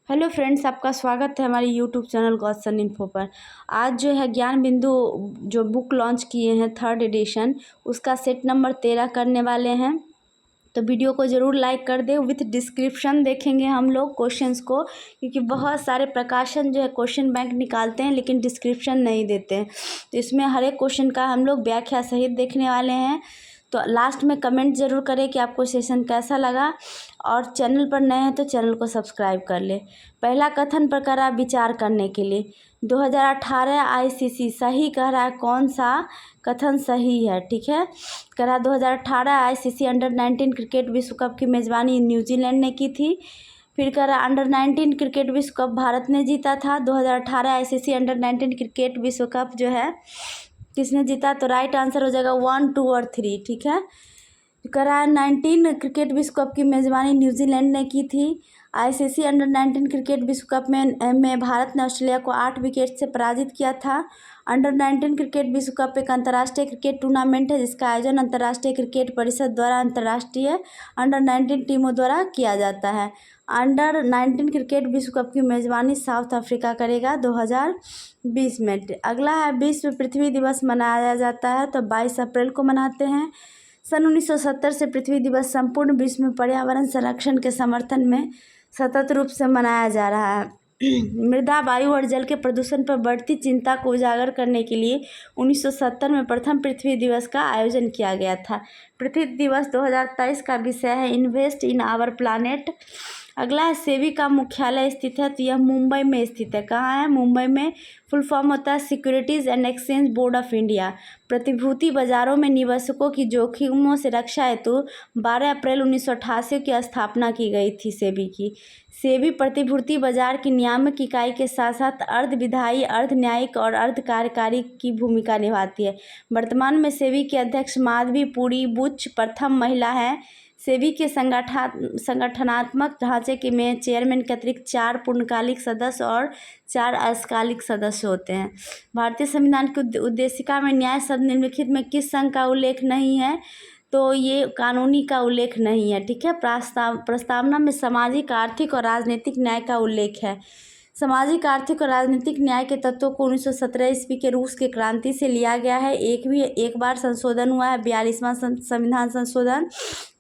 Hello friends, आपका स्वागत है हमारे यूट्यूब चैनल गॉसन इन्फो पर। आज जो है ज्ञान बिंदु जो बुक लॉन्च किए हैं 3rd एडिशन, उसका सेट नंबर 13 करने वाले हैं। तो वीडियो को ज़रूर लाइक कर दें। विथ डिस्क्रिप्शन देखेंगे हम लोग क्वेश्चंस को, क्योंकि बहुत सारे प्रकाशन जो है क्वेश्चन बैंक निकालते हैं लेकिन डिस्क्रिप्शन नहीं देते हैं। तो इसमें हर एक क्वेश्चन का हम लोग व्याख्या सहित देखने वाले हैं। तो लास्ट में कमेंट ज़रूर करें कि आपको सेशन कैसा लगा, और चैनल पर नए हैं तो चैनल को सब्सक्राइब कर ले। पहला कथन पर करा विचार करने के लिए 2018 आईसीसी सही कह रहा है, कौन सा कथन सही है? ठीक है, कह रहा 2018 आईसीसी अंडर-19 क्रिकेट विश्व कप की मेज़बानी न्यूजीलैंड ने की थी। फिर कह रहा अंडर-19 क्रिकेट विश्व कप भारत ने जीता था। 2018 आईसीसी अंडर-19 क्रिकेट विश्व कप जो है किसने जीता? तो राइट आंसर हो जाएगा 1, 2 और 3। ठीक है, करा 19 क्रिकेट विश्व कप की मेज़बानी न्यूजीलैंड ने की थी। आईसीसी अंडर-19 क्रिकेट विश्व कप में भारत ने ऑस्ट्रेलिया को 8 विकेट से पराजित किया था। अंडर-19 क्रिकेट विश्व कप एक अंतर्राष्ट्रीय क्रिकेट टूर्नामेंट है जिसका आयोजन अंतर्राष्ट्रीय क्रिकेट परिषद द्वारा अंतर्राष्ट्रीय अंडर-19 टीमों द्वारा किया जाता है। अंडर-19 क्रिकेट विश्व कप की मेज़बानी साउथ अफ्रीका करेगा 2020 में। अगला है विश्व पृथ्वी दिवस मनाया जाता है तो 22 अप्रैल को मनाते हैं। सन 1970 से पृथ्वी दिवस संपूर्ण विश्व में पर्यावरण संरक्षण के समर्थन में सतत रूप से मनाया जा रहा है। मृदा, वायु और जल के प्रदूषण पर बढ़ती चिंता को उजागर करने के लिए 1970 में प्रथम पृथ्वी दिवस का आयोजन किया गया था। पृथ्वी दिवस 2023 का विषय है इन्वेस्ट इन आवर प्लानेट। अगला है सेबी का मुख्यालय स्थित है तो यह मुंबई में स्थित है। कहाँ है? मुंबई में। फुल फॉर्म होता है securities and exchange board of India. प्रतिभूति बाजारों में निवेशकों की जोखिमों से रक्षा हेतु 12 अप्रैल 1988 की स्थापना की गई थी सेबी की। सेबी प्रतिभूति बाजार की नियामक इकाई के साथ साथ अर्ध विधायी, अर्ध न्यायिक और अर्ध कार्यकारी की भूमिका निभाती है। वर्तमान में सेबी के अध्यक्ष माधवी पुरी बुच प्रथम महिला हैं। सेबी के संगठनात्मक ढांचे के में चेयरमैन के अतिरिक्त 4 पूर्णकालिक सदस्य और 4 अल्पकालिक सदस्य होते हैं। भारतीय संविधान की उद्देशिका में न्याय शब्द निम्नलिखित में किस संघ का उल्लेख नहीं है? तो ये कानूनी का उल्लेख नहीं है। ठीक है, प्रस्तावना में सामाजिक, आर्थिक और राजनीतिक न्याय का उल्लेख है। सामाजिक, आर्थिक और राजनीतिक न्याय के तत्वों को 1917 ईस्वी के रूस के क्रांति से लिया गया है। एक बार संशोधन हुआ है, 42वां संविधान संशोधन,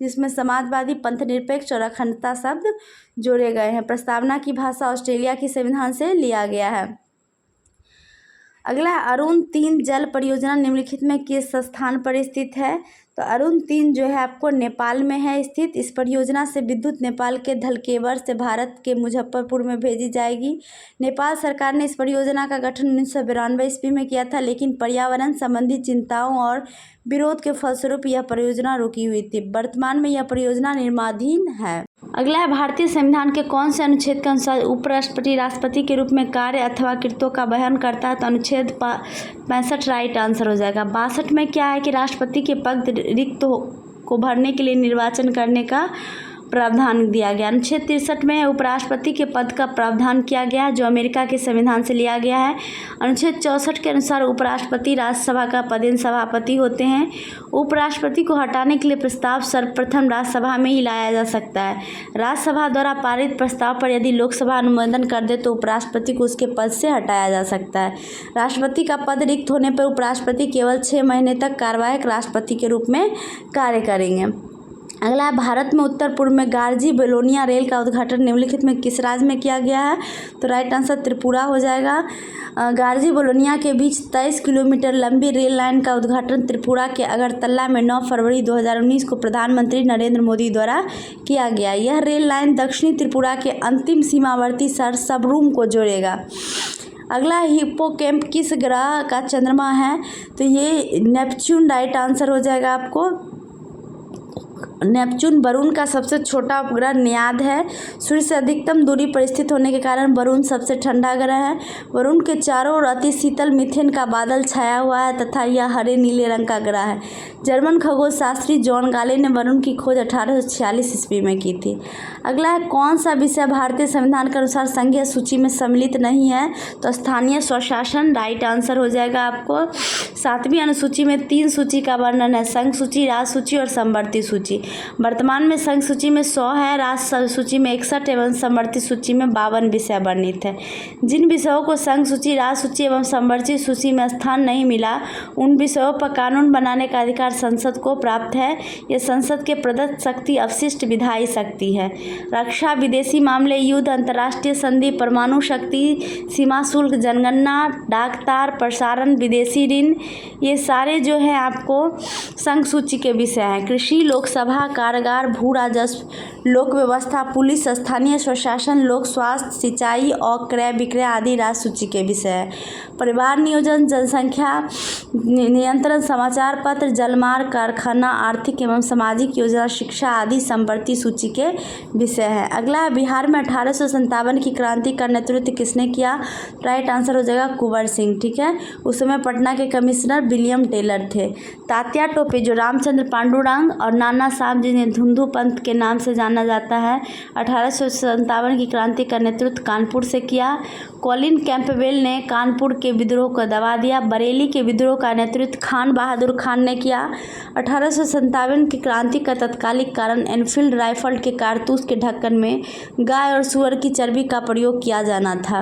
जिसमें समाजवादी, पंथनिरपेक्ष और अखंडता शब्द जोड़े गए हैं। प्रस्तावना की भाषा ऑस्ट्रेलिया की संविधान से लिया गया है। अगला अरुण 3 जल परियोजना निम्नलिखित में किस स्थान पर स्थित है? तो अरुण 3 जो है आपको नेपाल में है स्थित। इस परियोजना से विद्युत नेपाल के धलकेवर से भारत के मुजफ्फरपुर में भेजी जाएगी। नेपाल सरकार ने इस परियोजना का गठन 1992 ईस्वी में किया था, लेकिन पर्यावरण संबंधी चिंताओं और विरोध के फलस्वरूप यह परियोजना रुकी हुई थी। वर्तमान में यह परियोजना निर्माणाधीन है। अगला है भारतीय संविधान के कौन से अनुच्छेद के अनुसार उपराष्ट्रपति राष्ट्रपति के रूप में कार्य अथवा कृत्यों का वहन करता है? तो अनुच्छेद 65 राइट आंसर हो जाएगा। 62 में क्या है कि राष्ट्रपति के पद रिक्त को भरने के लिए निर्वाचन करने का प्रावधान दिया गया। अनुच्छेद 63 में उपराष्ट्रपति के पद का प्रावधान किया गया जो अमेरिका के संविधान से लिया गया है। अनुच्छेद 64 के अनुसार उपराष्ट्रपति राज्यसभा का पदेन सभापति होते हैं। उपराष्ट्रपति को हटाने के लिए प्रस्ताव सर्वप्रथम राज्यसभा में ही लाया जा सकता है। राज्यसभा द्वारा पारित प्रस्ताव पर यदि लोकसभा अनुमोदन कर दे तो उपराष्ट्रपति को उसके पद से हटाया जा सकता है। राष्ट्रपति का पद रिक्त होने पर उपराष्ट्रपति केवल 6 महीने तक कार्यवाहक राष्ट्रपति के रूप में कार्य करेंगे। अगला, भारत में उत्तर पूर्व में गार्जी बेलोनिया रेल का उद्घाटन निम्नलिखित में किस राज्य में किया गया है? तो राइट आंसर त्रिपुरा हो जाएगा। गार्जी बेलोनिया के बीच 23 किलोमीटर लंबी रेल लाइन का उद्घाटन त्रिपुरा के अगरतला में 9 फरवरी 2019 को प्रधानमंत्री नरेंद्र मोदी द्वारा किया गया। यह रेल लाइन दक्षिणी त्रिपुरा के अंतिम सीमावर्ती शहर सबरूम को जोड़ेगा। अगला, हिप्पोकैम्प किस ग्रह का चंद्रमा है? तो ये नेपच्यून राइट आंसर हो जाएगा आपको। नेपच्यून वरुण का सबसे छोटा उपग्रह न्याद है। सूर्य से अधिकतम दूरी पर स्थित होने के कारण वरुण सबसे ठंडा ग्रह है। वरुण के चारों ओर अति शीतल मीथेन का बादल छाया हुआ है तथा यह हरे नीले रंग का ग्रह है। जर्मन खगोलशास्त्री जॉन गाले ने वरुण की खोज 1846 ईस्वी में की थी। अगला है कौन सा विषय भारतीय संविधान के अनुसार संघीय सूची में सम्मिलित नहीं है? तो स्थानीय स्वशासन राइट आंसर हो जाएगा आपको। 7वीं अनुसूची में 3 सूची का वर्णन है, संघ सूची, राज्य सूची और समवर्ती सूची। वर्तमान में संघ सूची में 100 है, राज्य सूची में 61 एवं समवर्ती सूची में 52 विषय वर्णित है। जिन विषयों को संघ सूची, राज्य सूची एवं समवर्ती सूची में स्थान नहीं मिला, उन विषयों पर कानून बनाने का अधिकार संसद को प्राप्त है। यह संसद के प्रदत्त शक्ति अवशिष्ट विधायी शक्ति है। रक्षा, विदेशी मामले, युद्ध, अंतर्राष्ट्रीय संधि, परमाणु शक्ति, सीमा शुल्क, जनगणना, डाकतार, प्रसारण, विदेशी ऋण, ये सारे जो है आपको संघ सूची के विषय हैं। कृषि, लोकसभा, कारागार, भू राजस्व, लोक व्यवस्था, पुलिस, स्थानीय स्वशासन, लोक स्वास्थ्य, सिंचाई और क्रय विक्रय आदि राज्य सूची के विषय है। परिवार नियोजन, जनसंख्या नियंत्रण, समाचार पत्र, जलमार्ग, कारखाना, आर्थिक एवं सामाजिक योजना, शिक्षा आदि समवर्ती सूची के विषय है। अगला है बिहार में 1857 की क्रांति का नेतृत्व किसने किया? राइट आंसर हो जाएगा कुंवर सिंह। ठीक है, उस समय पटना के कमिश्नर विलियम टेलर थे। तात्या टोपे जो रामचंद्र पांडुरंग और नाना साहब जिन्हें धुंधु पंत के नाम से जाना जाता है, 1857 की क्रांति का नेतृत्व कानपुर से किया। कॉलिन कैंपबेल ने कानपुर के विद्रोह को दबा दिया। बरेली के विद्रोह का नेतृत्व खान बहादुर खान ने किया। 1857 की क्रांति का तत्कालिक कारण एनफील्ड राइफल के कारतूस के ढक्कन में गाय और सूअर की चर्बी का प्रयोग किया जाना था।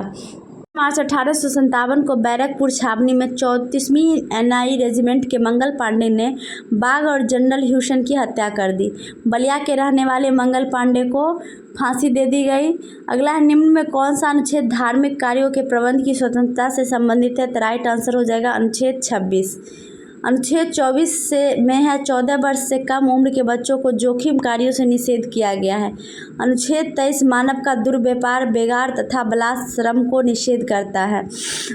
मार्च 1857 को बैरकपुर छावनी में 34वीं NI रेजिमेंट के मंगल पांडे ने बाघ और जनरल ह्यूसन की हत्या कर दी। बलिया के रहने वाले मंगल पांडे को फांसी दे दी गई। अगला है, निम्न में कौन सा अनुच्छेद धार्मिक कार्यों के प्रबंध की स्वतंत्रता से संबंधित है? तो राइट आंसर हो जाएगा अनुच्छेद 26। अनुच्छेद 24 में है 14 वर्ष से कम उम्र के बच्चों को जोखिम कार्यों से निषेध किया गया है। अनुच्छेद 23 मानव का दुर्व्यापार, बेगार तथा बलात् श्रम को निषेध करता है।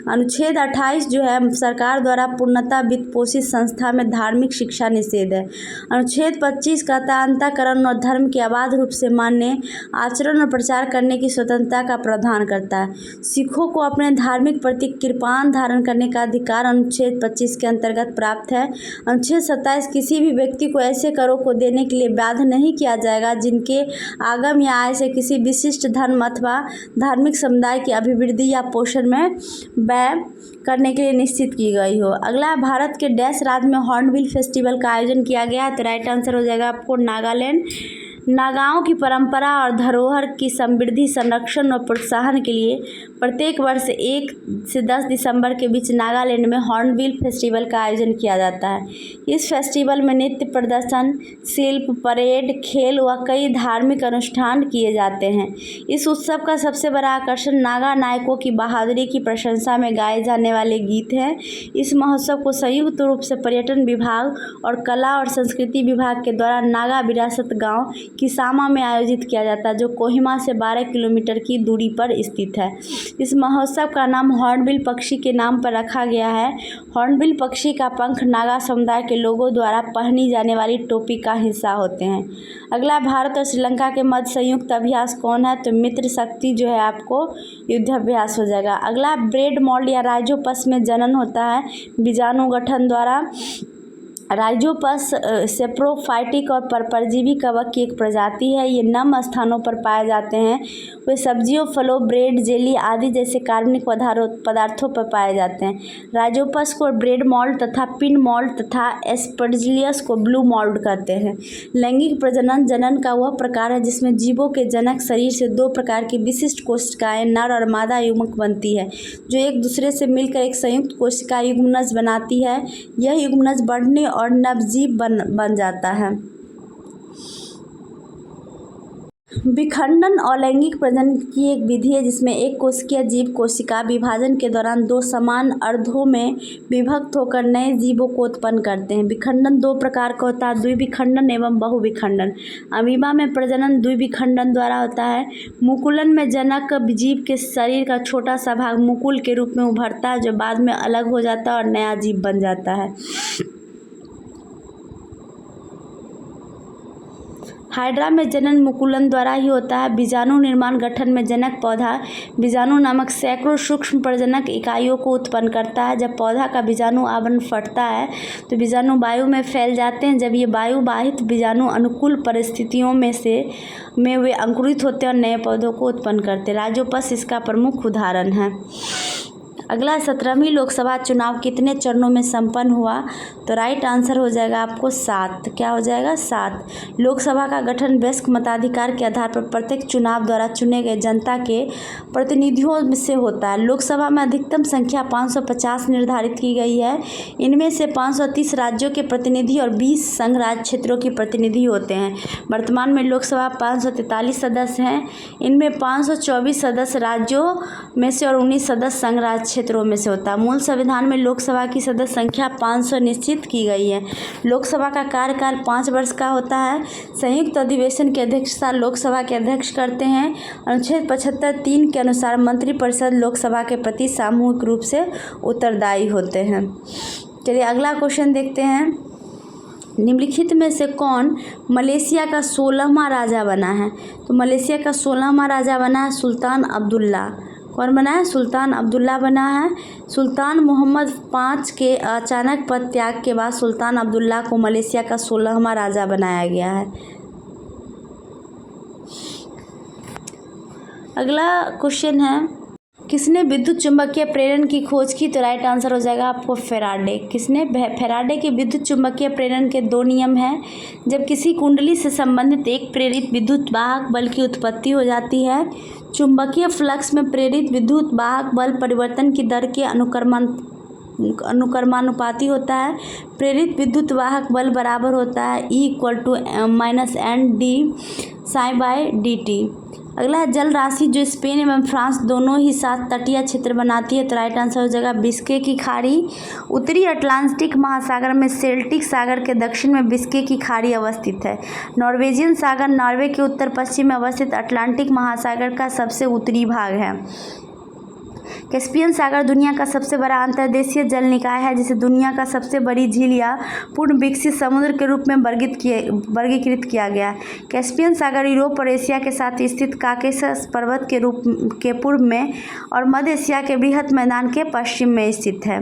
अनुच्छेद 28 जो है सरकार द्वारा पूर्णतः वित्त पोषित संस्था में धार्मिक शिक्षा निषेध है। अनुच्छेद 25 कहता अंतःकरण और धर्म के अबाध रूप से मान्य आचरण और प्रचार करने की स्वतंत्रता का प्रावधान करता है। सिखों को अपने धार्मिक प्रतीक कृपान धारण करने का अधिकार अनुच्छेद 25 के अंतर्गत प्राप्त है। अनुच्छेद 27 किसी भी व्यक्ति को ऐसे करों को देने के लिए बाध्य नहीं किया जाएगा जिनके आगम या आय से किसी विशिष्ट धर्म अथवा धार्मिक समुदाय की अभिवृद्धि या पोषण में व्यय करने के लिए निश्चित की गई हो। अगला, भारत के डैश राज्य में हॉर्नबिल फेस्टिवल का आयोजन किया गया है? तो राइट आंसर हो जाएगा आपको नागालैंड। नागाओं की परंपरा और धरोहर की समृद्धि, संरक्षण और प्रोत्साहन के लिए प्रत्येक वर्ष 1 से 10 दिसंबर के बीच नागालैंड में हॉर्नबिल फेस्टिवल का आयोजन किया जाता है। इस फेस्टिवल में नृत्य प्रदर्शन, शिल्प, परेड, खेल व कई धार्मिक अनुष्ठान किए जाते हैं। इस उत्सव का सबसे बड़ा आकर्षण नागा नायकों की बहादुरी की प्रशंसा में गाए जाने वाले गीत हैं। इस महोत्सव को संयुक्त रूप से पर्यटन विभाग और कला और संस्कृति विभाग के द्वारा नागा विरासत गाँव किसामा में आयोजित किया जाता है, जो कोहिमा से 12 किलोमीटर की दूरी पर स्थित है। इस महोत्सव का नाम हॉर्नबिल पक्षी के नाम पर रखा गया है। हॉर्नबिल पक्षी का पंख नागा समुदाय के लोगों द्वारा पहनी जाने वाली टोपी का हिस्सा होते हैं। अगला, भारत और श्रीलंका के मध्य संयुक्त अभ्यास कौन है? तो मित्र शक्ति जो है आपको युद्धाभ्यास हो जाएगा। अगला, ब्रेड मोल्ड या राइजोपस में जनन होता है बीजाणु गठन द्वारा। राइजोपस सेप्रोफाइटिक और परजीवी कवक की एक प्रजाति है। ये नम स्थानों पर पाए जाते हैं। वे सब्जियों, फलों, ब्रेड, जेली आदि जैसे कार्बनिक पदार्थों पर पाए जाते हैं। राइजोपस को ब्रेड मोल्ड तथा पिन मोल्ड तथा एस्परजिलियस को ब्लू मोल्ड कहते हैं। लैंगिक प्रजनन जनन का वह प्रकार है जिसमें जीवों के जनक शरीर से 2 प्रकार की विशिष्ट कोशिकाएं नर और मादा युग्मक बनती है, जो एक दूसरे से मिलकर एक संयुक्त कोशिका युग्मनज बनाती है। यह युग्मनज बढ़ने और नवजीव बन जाता है। विखंडन अलैंगिक प्रजनन की एक विधि है जिसमें एक कोशिकीय जीव कोशिका विभाजन के दौरान 2 समान अर्धों में विभक्त होकर नए जीवों को उत्पन्न करते हैं। विखंडन 2 प्रकार का होता है, द्विविखंडन एवं बहुविखंडन। अमीबा में प्रजनन द्विविखंडन द्वारा होता है। मुकुलन में जनक जीव के शरीर का छोटा सा भाग मुकुल के रूप में उभरता है, जो बाद में अलग हो जाता है और नया जीव बन जाता है। हाइड्रा में जनन मुकुलन द्वारा ही होता है। बीजाणु निर्माण गठन में जनक पौधा बीजाणु नामक सैकड़ों सूक्ष्म प्रजनक इकाइयों को उत्पन्न करता है। जब पौधा का बीजाणु आवरण फटता है तो बीजाणु वायु में फैल जाते हैं। जब ये वायु वाहित बीजाणु अनुकूल परिस्थितियों में वे अंकुरित होते हैं और नए पौधों को उत्पन्न करते हैं। राइजोपस इसका प्रमुख उदाहरण है। अगला 17वीं लोकसभा चुनाव कितने चरणों में संपन्न हुआ? तो राइट आंसर हो जाएगा आपको 7। क्या हो जाएगा? 7। लोकसभा का गठन वयस्क मताधिकार के आधार पर प्रत्येक चुनाव द्वारा चुने गए जनता के प्रतिनिधियों से होता है। लोकसभा में अधिकतम संख्या 550 निर्धारित की गई है। इनमें से 530 राज्यों के प्रतिनिधि और 20 संघ राज्य क्षेत्रों के प्रतिनिधि होते हैं। वर्तमान में लोकसभा 543 सदस्य हैं। इनमें 524 सदस्य राज्यों में से और 19 सदस्य संघ राज्य क्षेत्रों में से होता है। मूल संविधान में लोकसभा की सदस्य संख्या 500 निश्चित की गई है। लोकसभा का कार्यकाल 5 वर्ष का होता है। संयुक्त अधिवेशन की अध्यक्षता लोकसभा के अध्यक्ष करते हैं। अनुच्छेद 75(3) के अनुसार मंत्रिपरिषद लोकसभा के प्रति सामूहिक रूप से उत्तरदायी होते हैं। चलिए अगला क्वेश्चन देखते हैं। निम्नलिखित में से कौन मलेशिया का 16वां राजा बना है? तो मलेशिया का 16वां राजा बना है सुल्तान अब्दुल्ला। कौन बना है? सुल्तान अब्दुल्ला बना है। सुल्तान मोहम्मद V के अचानक पद त्याग के बाद सुल्तान अब्दुल्ला को मलेशिया का 16वां राजा बनाया गया है। अगला क्वेश्चन है, किसने विद्युत चुम्बकीय प्रेरण की खोज की? तो राइट आंसर हो जाएगा आपको फेराडे। किसने? फेराडे के विद्युत चुम्बकीय प्रेरण के 2 नियम हैं। जब किसी कुंडली से संबंधित एक प्रेरित विद्युत वाहक बल की उत्पत्ति हो जाती है, चुंबकीय फ्लक्स में प्रेरित विद्युत वाहक बल परिवर्तन की दर के अनुक्रमानुपाती होता है। प्रेरित विद्युत वाहक बल बराबर होता है E = -N/d∅dt। अगला है, जल राशि जो स्पेन एवं फ्रांस दोनों ही साथ तटीय क्षेत्र बनाती है। तो राइट आंसर हो जाएगा बिस्के की खाड़ी। उत्तरी अटलांटिक महासागर में सेल्टिक सागर के दक्षिण में बिस्के की खाड़ी अवस्थित है। नॉर्वेजियन सागर नॉर्वे के उत्तर पश्चिम में अवस्थित अटलांटिक महासागर का सबसे उत्तरी भाग है। कैस्पियन सागर दुनिया का सबसे बड़ा अंतर्देशीय जल निकाय है, जिसे दुनिया का सबसे बड़ी झील या पूर्ण विकसित समुद्र के रूप में वर्गीकृत किया गया है। कैस्पियन सागर यूरोप और एशिया के साथ स्थित काकेशस पर्वत के पूर्व में और मध्य एशिया के बृहत मैदान के पश्चिम में स्थित है।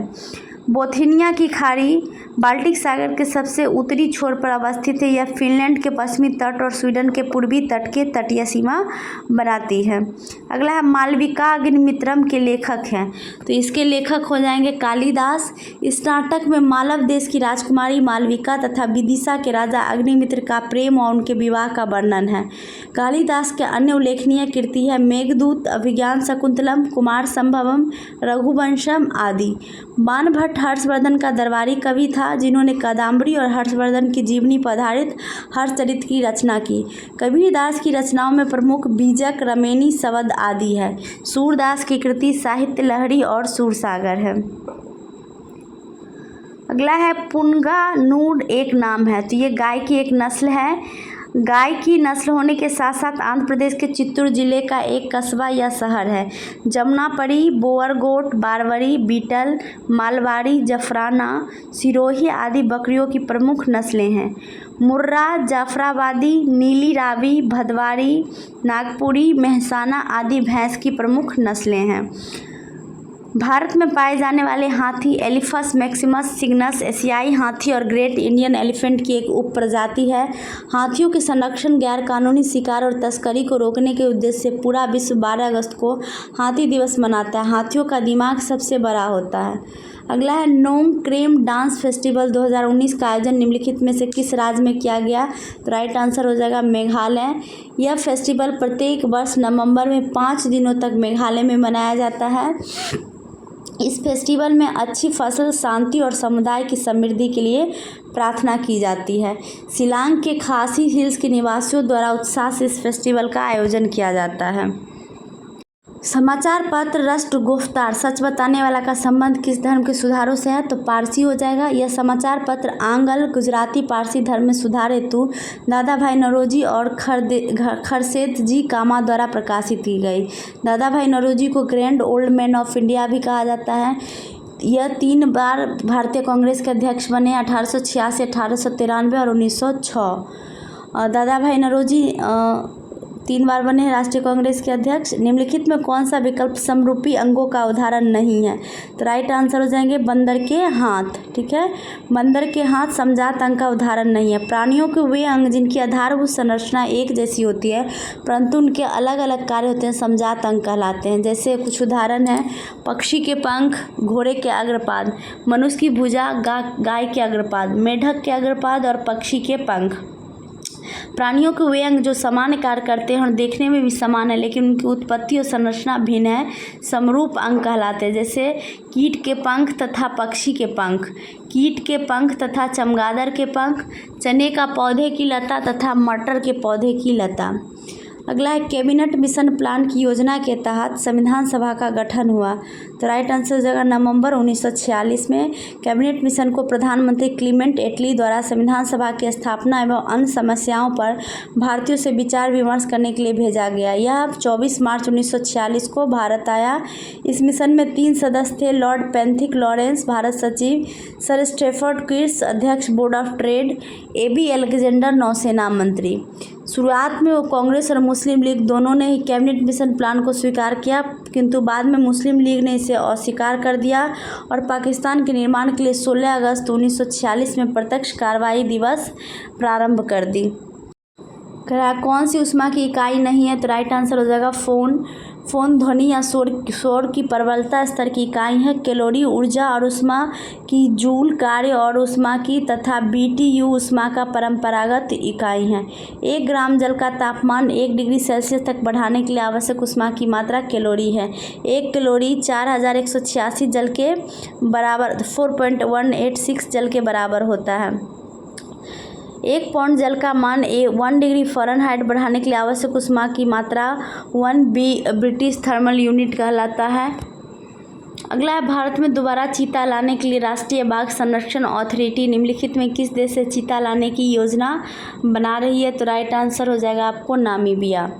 बोथनिया की खाड़ी बाल्टिक सागर के सबसे उत्तरी छोर पर अवस्थित है। यह फिनलैंड के पश्चिमी तट और स्वीडन के पूर्वी तट के तटीय सीमा बनाती है। अगला है, मालविका अग्निमित्रम के लेखक हैं। तो इसके लेखक हो जाएंगे कालिदास। इस नाटक में मालव देश की राजकुमारी मालविका तथा विदिशा के राजा अग्निमित्र का प्रेम और उनके विवाह का वर्णन है। कालिदास के अन्य उल्लेखनीय कृति है मेघदूत, अभिज्ञान शकुंतलम, कुमार संभवम, रघुवंशम आदि। बाणभट्ट हर्षवर्धन का दरबारी कवि था, जिन्होंने कादम्बरी और हर्षवर्धन की जीवनी पर आधारित हर्षचरित की रचना की। कबीरदास की रचनाओं में प्रमुख बीजक, रमेनी, शबद आदि है। सूरदास की कृति साहित्य लहरी और सूरसागर है। अगला है, पुंगानूर एक नाम है। तो ये गाय की एक नस्ल है। गाय की नस्ल होने के साथ साथ आंध्र प्रदेश के चित्तूर जिले का एक कस्बा या शहर है। जमुनापरी, बोअरगोट, बारवरी, बीटल, मालवाड़ी, जफराना, सिरोही आदि बकरियों की प्रमुख नस्लें हैं। मुर्रा, जाफराबादी, नीली रावी, भदवारी, नागपुरी, मेहसाना आदि भैंस की प्रमुख नस्लें हैं। भारत में पाए जाने वाले हाथी एलिफस मैक्सिमस सिग्नस एशियाई हाथी और ग्रेट इंडियन एलिफेंट की एक उप प्रजाति है। हाथियों के संरक्षण, गैर कानूनी शिकार और तस्करी को रोकने के उद्देश्य से पूरा विश्व 12 अगस्त को हाथी दिवस मनाता है। हाथियों का दिमाग सबसे बड़ा होता है। अगला है, नोंग क्रेम डांस फेस्टिवल 2019 का आयोजन निम्नलिखित में से किस राज्य में किया गया? तो राइट आंसर हो जाएगा मेघालय। यह फेस्टिवल प्रत्येक वर्ष नवंबर में 5 दिनों तक मेघालय में मनाया जाता है। इस फेस्टिवल में अच्छी फसल, शांति और समुदाय की समृद्धि के लिए प्रार्थना की जाती है। शिलांग के खासी हिल्स के निवासियों द्वारा उत्साह से इस फेस्टिवल का आयोजन किया जाता है। समाचार पत्र राष्ट्रगोफ्तार, सच बताने वाला का संबंध किस धर्म के सुधारों से है? तो पारसी हो जाएगा। यह समाचार पत्र आंग्ल, गुजराती, पारसी धर्म में सुधार हेतु दादा भाई नौरोजी और खरसेत जी कामा द्वारा प्रकाशित की गई। दादा भाई नौरोजी को grand old man of India भी कहा जाता है। यह 3 बार भारतीय कांग्रेस के अध्यक्ष बने, 1886, 1893 और 1906। दादा भाई नौरोजी 3 बार बने हैं राष्ट्रीय कांग्रेस के अध्यक्ष। निम्नलिखित में कौन सा विकल्प समरूपी अंगों का उदाहरण नहीं है? तो राइट आंसर हो जाएंगे बंदर के हाथ। ठीक है, बंदर के हाथ समजात अंग का उदाहरण नहीं है। प्राणियों के वे अंग जिनकी आधारभूत संरचना एक जैसी होती है परंतु उनके अलग अलग कार्य होते हैं समजात अंग कहलाते हैं। जैसे कुछ उदाहरण है, पक्षी के पंख, घोड़े के अग्रपाद, मनुष्य की भुजा, गाय के अग्रपाद, मेढक के अग्रपाद और पक्षी के पंख। प्राणियों के वे अंग जो समान कार्य करते हैं और देखने में भी समान है लेकिन उनकी उत्पत्ति और संरचना भिन्न है, समरूप अंग कहलाते हैं। जैसे कीट के पंख तथा पक्षी के पंख, कीट के पंख तथा चमगादड़ के पंख, चने का पौधे की लता तथा मटर के पौधे की लता। अगला है, कैबिनेट मिशन प्लान की योजना के तहत संविधान सभा का गठन हुआ। तो राइट आंसर हो जाएगा नवंबर 1946 में कैबिनेट मिशन को प्रधानमंत्री क्लीमेंट एटली द्वारा संविधान सभा की स्थापना एवं अन्य समस्याओं पर भारतीयों से विचार विमर्श करने के लिए भेजा गया। यह 24 मार्च 1946 को भारत आया। इस मिशन में 3 सदस्य थे, लॉर्ड पेंथिक लॉरेंस भारत सचिव, सर स्टेफर्ड किर्स अध्यक्ष board of trade, AB Alexander नौसेना मंत्री। शुरुआत में वो कांग्रेस और मुस्लिम लीग दोनों ने ही कैबिनेट मिशन प्लान को स्वीकार किया किंतु बाद में मुस्लिम लीग ने इसे अस्वीकार कर दिया और पाकिस्तान के निर्माण के लिए 16 अगस्त 1946 में प्रत्यक्ष कार्रवाई दिवस प्रारंभ कर दी। कौन सी ऊष्मा की इकाई नहीं है? तो राइट आंसर हो जाएगा फोन। फोन ध्वनि या शोर की प्रबलता स्तर की इकाई है। कैलोरी ऊर्जा और ऊष्मा की, जूल कार्य और ऊष्मा की तथा BTU ऊष्मा का परंपरागत इकाई है। 1 ग्राम जल का तापमान 1 डिग्री सेल्सियस तक बढ़ाने के लिए आवश्यक ऊष्मा की मात्रा कैलोरी है। 1 कैलोरी 4186 जल के बराबर 4.186 जल के बराबर होता है। 1 पाउंड जल का मान 1 डिग्री फ़ारेनहाइट बढ़ाने के लिए आवश्यक ऊष्मा की मात्रा 1 ब्रिटिश थर्मल यूनिट कहलाता है। अगला है, भारत में दोबारा चीता लाने के लिए राष्ट्रीय बाघ संरक्षण अथॉरिटी निम्नलिखित में किस देश से चीता लाने की योजना बना रही है? तो राइट आंसर हो जाएगा आपको नामीबिया।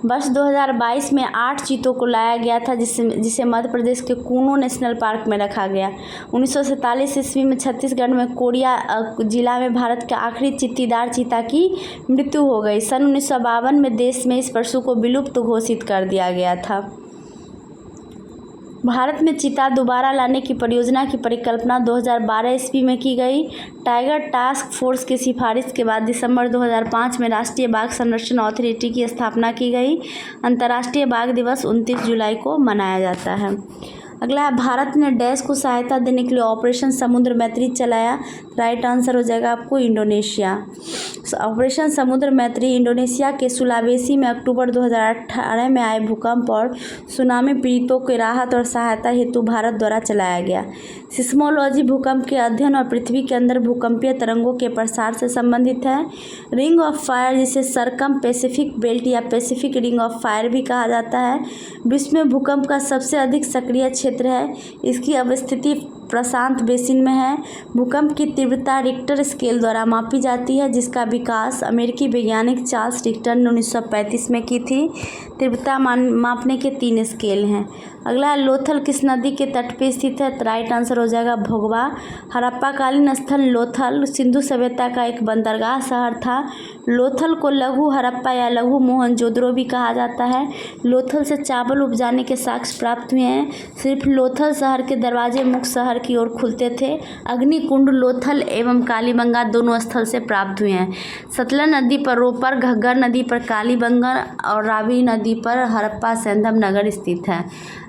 वर्ष 2022 में 8 चीतों को लाया गया था जिसे मध्य प्रदेश के कूनो नेशनल पार्क में रखा गया। 1947 ईस्वी में छत्तीसगढ़ में कोरिया जिला में भारत के आखिरी चित्तीदार चीता की मृत्यु हो गई। सन 1952 में देश में इस पशु को विलुप्त घोषित कर दिया गया था। भारत में चीता दोबारा लाने की परियोजना की परिकल्पना 2012 ईस्वी में की गई। टाइगर टास्क फोर्स की सिफारिश के बाद दिसंबर 2005 में राष्ट्रीय बाघ संरक्षण अथॉरिटी की स्थापना की गई। अंतर्राष्ट्रीय बाघ दिवस 29 जुलाई को मनाया जाता है। अगला है, भारत ने डैश को सहायता देने के लिए ऑपरेशन समुद्र मैत्री चलाया। राइट आंसर हो जाएगा आपको इंडोनेशिया। ऑपरेशन समुद्र मैत्री इंडोनेशिया के सुलावेसी में अक्टूबर 2018 में आए भूकंप और सुनामी पीड़ितों के राहत और सहायता हेतु भारत द्वारा चलाया गया। सिस्मोलॉजी भूकंप के अध्ययन और पृथ्वी के अंदर भूकंपीय तरंगों के प्रसार से संबंधित है। रिंग ऑफ फायर, जिसे सरकम पैसिफिक बेल्ट या पैसिफिक रिंग ऑफ फायर भी कहा जाता है, विश्व में भूकंप का सबसे अधिक सक्रिय क्षेत्र है। इसकी अवस्थिति प्रशांत बेसिन में है। भूकंप की तीव्रता रिक्टर स्केल द्वारा मापी जाती है जिसका विकास अमेरिकी वैज्ञानिक चार्ल्स रिक्टर ने 1935 में की थी। तीव्रता मापने के 3 स्केल हैं। अगला, लोथल किस नदी के तट पे स्थित है? तो राइट आंसर हो जाएगा भोगवा। हड़प्पाकालीन स्थल लोथल सिंधु सभ्यता का एक बंदरगाह शहर था। लोथल को लघु हड़प्पा या लघु मोहनजोदड़ो भी कहा जाता है। लोथल से चावल उपजाने के साक्ष्य प्राप्त हुए हैं। सिर्फ लोथल शहर के दरवाजे मुख्य शहर की ओर खुलते थे। अग्निकुंड लोथल एवं कालीबंगा दोनों स्थल से प्राप्त हुए हैं। सतलज नदी पर रोपर, घग्गर नदी पर कालीबंगा और रावी नदी पर हड़प्पा सैंधव नगर स्थित है।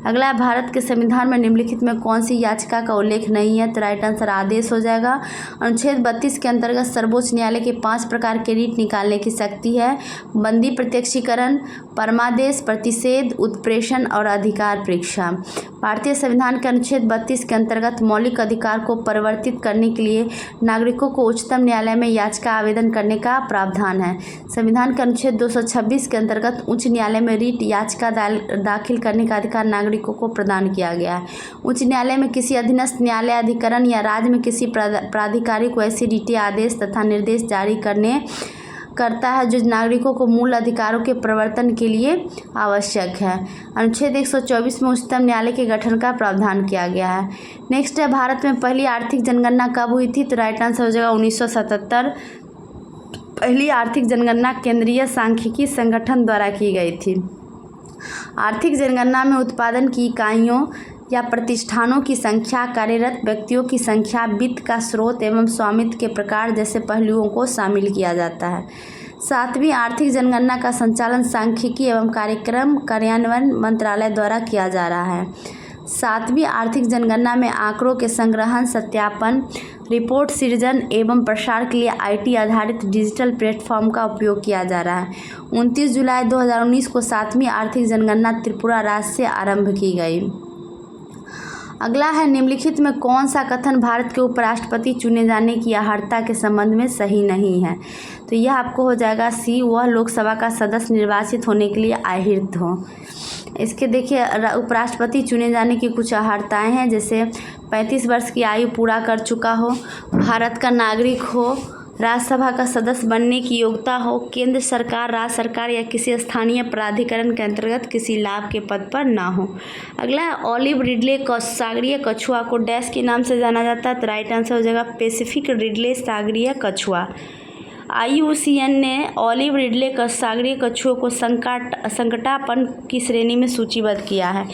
अगला, भारत के संविधान में निम्नलिखित में कौन सी याचिका का उल्लेख नहीं है? तो राइट आंसर आदेश हो जाएगा। अनुच्छेद 32 के अंतर्गत सर्वोच्च न्यायालय के 5 प्रकार के रीट निकालने की शक्ति है। बंदी प्रत्यक्षीकरण, परमादेश, प्रतिषेध, उत्प्रेषण और अधिकार परीक्षा। भारतीय संविधान के अनुच्छेद 32 के अंतर्गत मौलिक अधिकार को परिवर्तित करने के लिए नागरिकों को उच्चतम न्यायालय में याचिका आवेदन करने का प्रावधान है। संविधान के अनुच्छेद 226 के अंतर्गत उच्च न्यायालय में रीट याचिका दाखिल करने का अधिकार नागरिकों को प्रदान किया गया है। उच्च न्यायालय में किसी अधीनस्थ न्यायालय, अधिकरण या राज्य में किसी प्राधिकारी को ऐसी रीटें आदेश तथा निर्देश जारी करता है जो नागरिकों को मूल अधिकारों के प्रवर्तन के लिए आवश्यक है। अनुच्छेद 124 में उच्चतम न्यायालय के गठन का प्रावधान किया गया है। नेक्स्ट है, भारत में पहली आर्थिक जनगणना कब हुई थी? तो राइट आंसर हो जाएगा 1977। पहली आर्थिक जनगणना केंद्रीय सांख्यिकी संगठन द्वारा की गई थी। आर्थिक जनगणना में उत्पादन की इकाइयों या प्रतिष्ठानों की संख्या, कार्यरत व्यक्तियों की संख्या, वित्त का स्रोत एवं स्वामित्व के प्रकार जैसे पहलुओं को शामिल किया जाता है। 7वीं आर्थिक जनगणना का संचालन सांख्यिकी एवं कार्यक्रम कार्यान्वयन मंत्रालय द्वारा किया जा रहा है। 7वीं आर्थिक जनगणना में आंकड़ों के संग्रहण, सत्यापन, रिपोर्ट सृजन एवं प्रसार के लिए IT आधारित डिजिटल प्लेटफॉर्म का उपयोग किया जा रहा है। 29 जुलाई 2019 को 7वीं आर्थिक जनगणना त्रिपुरा राज्य से आरंभ की गई। अगला है, निम्नलिखित में कौन सा कथन भारत के उपराष्ट्रपति चुने जाने की अर्हता के संबंध में सही नहीं है? तो यह आपको हो जाएगा सी, वह लोकसभा का सदस्य निर्वाचित होने के लिए अयोग्य हो। इसके देखिए उपराष्ट्रपति चुने जाने की कुछ अर्हताएं हैं, जैसे 35 वर्ष की आयु पूरा कर चुका हो, भारत का नागरिक हो, राज्यसभा का सदस्य बनने की योग्यता हो, केंद्र सरकार, राज्य सरकार या किसी स्थानीय प्राधिकरण के अंतर्गत किसी लाभ के पद पर ना हो। अगला है, ऑलिव रिडले सागरीय कछुआ को डैश के नाम से जाना जाता है? तो राइट आंसर हो जाएगा पैसिफिक रिडले सागरीय कछुआ। IUCN ने ऑलिव रिडले सागरीय कछुओं को संकटापन्न की श्रेणी में सूचीबद्ध किया है।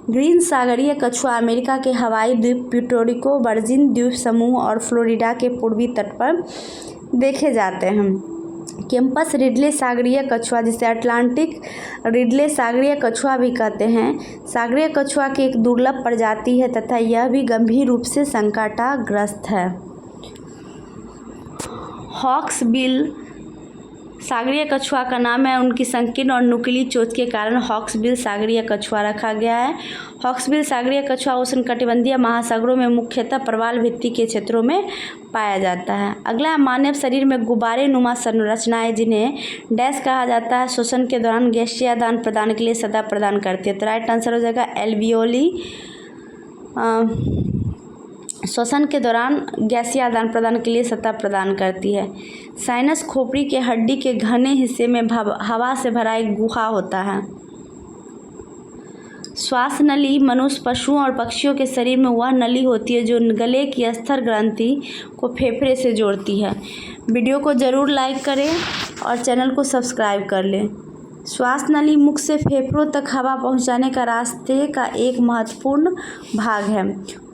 ग्रीन सागरीय कछुआ अमेरिका के हवाई द्वीप, प्यूर्टो रिको, वर्जिन द्वीप समूह और फ्लोरिडा के पूर्वी तट पर देखे जाते हैं। कैंपस रिडले सागरीय कछुआ, जिसे अटलांटिक रिडले सागरीय कछुआ भी कहते हैं, सागरीय कछुआ की एक दुर्लभ प्रजाति है तथा यह भी गंभीर रूप से संकटग्रस्त है। हॉक्सबिल सागरीय कछुआ का नाम है उनकी संकीर्ण और नुकीली चोंच के कारण हॉक्सबिल सागरीय कछुआ रखा गया है। हॉक्सबिल सागरीय कछुआ उष्णकटिबंधीय महासागरों में मुख्यतः प्रवाल भित्ति के क्षेत्रों में पाया जाता है। अगला, मानव शरीर में गुब्बारे नुमा संरचनाएं जिन्हें डैश कहा जाता है, श्वसन के दौरान गैसीय आदान प्रदान के लिए सतह प्रदान करती है। तो राइट आंसर हो जाएगा एल्वियोली। श्वसन के दौरान गैसीय आदान प्रदान के लिए सतह प्रदान करती है। साइनस खोपड़ी के हड्डी के घने हिस्से में हवा से भरा एक गुहा होता है। श्वास नली मनुष्य, पशुओं और पक्षियों के शरीर में वह नली होती है जो गले की अस्तर ग्रंथि को फेफड़े से जोड़ती है। वीडियो को ज़रूर लाइक करें और चैनल को सब्सक्राइब कर लें। श्वास नली मुख से फेफड़ों तक हवा पहुंचाने का रास्ते का एक महत्वपूर्ण भाग है।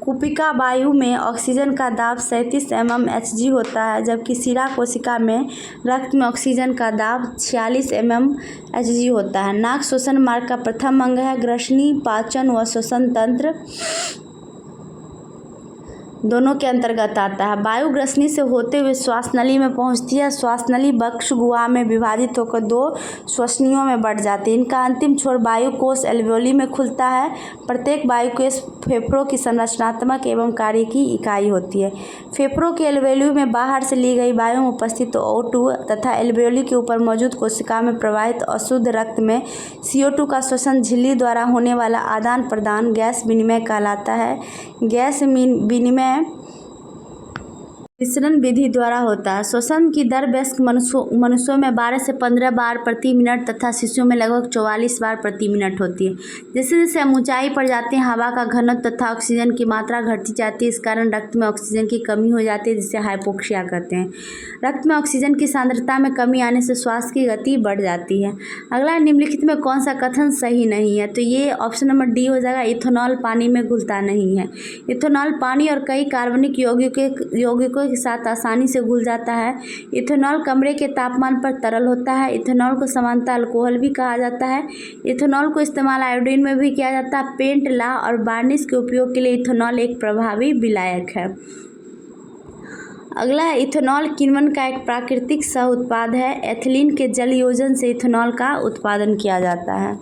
कुपिका वायु में ऑक्सीजन का दाब 37 mmHg होता है, जबकि शिरा कोशिका में रक्त में ऑक्सीजन का दाब 46 mmHg होता है। नाक श्वसन मार्ग का प्रथम अंग है। ग्रसनी, पाचन व श्वसन तंत्र दोनों के अंतर्गत आता है। वायु ग्रसनी से होते हुए श्वास नली में पहुंचती है। श्वास नली बक्ष गुहा में विभाजित होकर 2 श्वसनियों में बढ़ जाती है। इनका अंतिम छोर वायु कोश एल्वियोली में खुलता है। प्रत्येक वायु कोश फेफड़ों की संरचनात्मक एवं कार्य की इकाई होती है। फेफड़ों के एल्वियोली में बाहर से ली गई वायु में उपस्थित O2 तथा एल्वियोली के ऊपर मौजूद कोशिका में प्रवाहित अशुद्ध रक्त में CO2 का श्वसन झिल्ली द्वारा होने वाला आदान प्रदान गैस विनिमय कहलाता है। गैस विनिमय मिश्रण विधि द्वारा होता है। श्वसन की दर वयस्क मनुष्यों में 12 से 15 बार प्रति मिनट तथा शिशुओं में लगभग 44 बार प्रति मिनट होती है। जैसे जैसे हम ऊंचाई पर जाते हैं, हवा का घनत्व तथा ऑक्सीजन की मात्रा घटती जाती है। इस कारण रक्त में ऑक्सीजन की कमी हो जाती है, जिसे हाइपोक्सिया कहते हैं। रक्त में ऑक्सीजन की सांद्रता में कमी आने से श्वास की गति बढ़ जाती है। अगला, निम्नलिखित में कौन सा कथन सही नहीं है? तो ये ऑप्शन नंबर डी हो जाएगा, इथेनॉल पानी में घुलता नहीं है। इथेनॉल पानी और कई कार्बनिक यौगिकों के साथ आसानी से घुल जाता है। इथेनॉल कमरे के तापमान पर तरल होता है। इथेनॉल को सामान्यतः अल्कोहल भी कहा जाता है। इथेनॉल को इस्तेमाल आयोडीन में भी किया जाता है। पेंट, ला और वार्निश के उपयोग के लिए इथेनॉल एक प्रभावी विलायक है। अगला है, इथेनॉल किण्वन का एक प्राकृतिक सह उत्पाद है। एथिलीन के जल योजन से इथेनॉल का उत्पादन किया जाता है।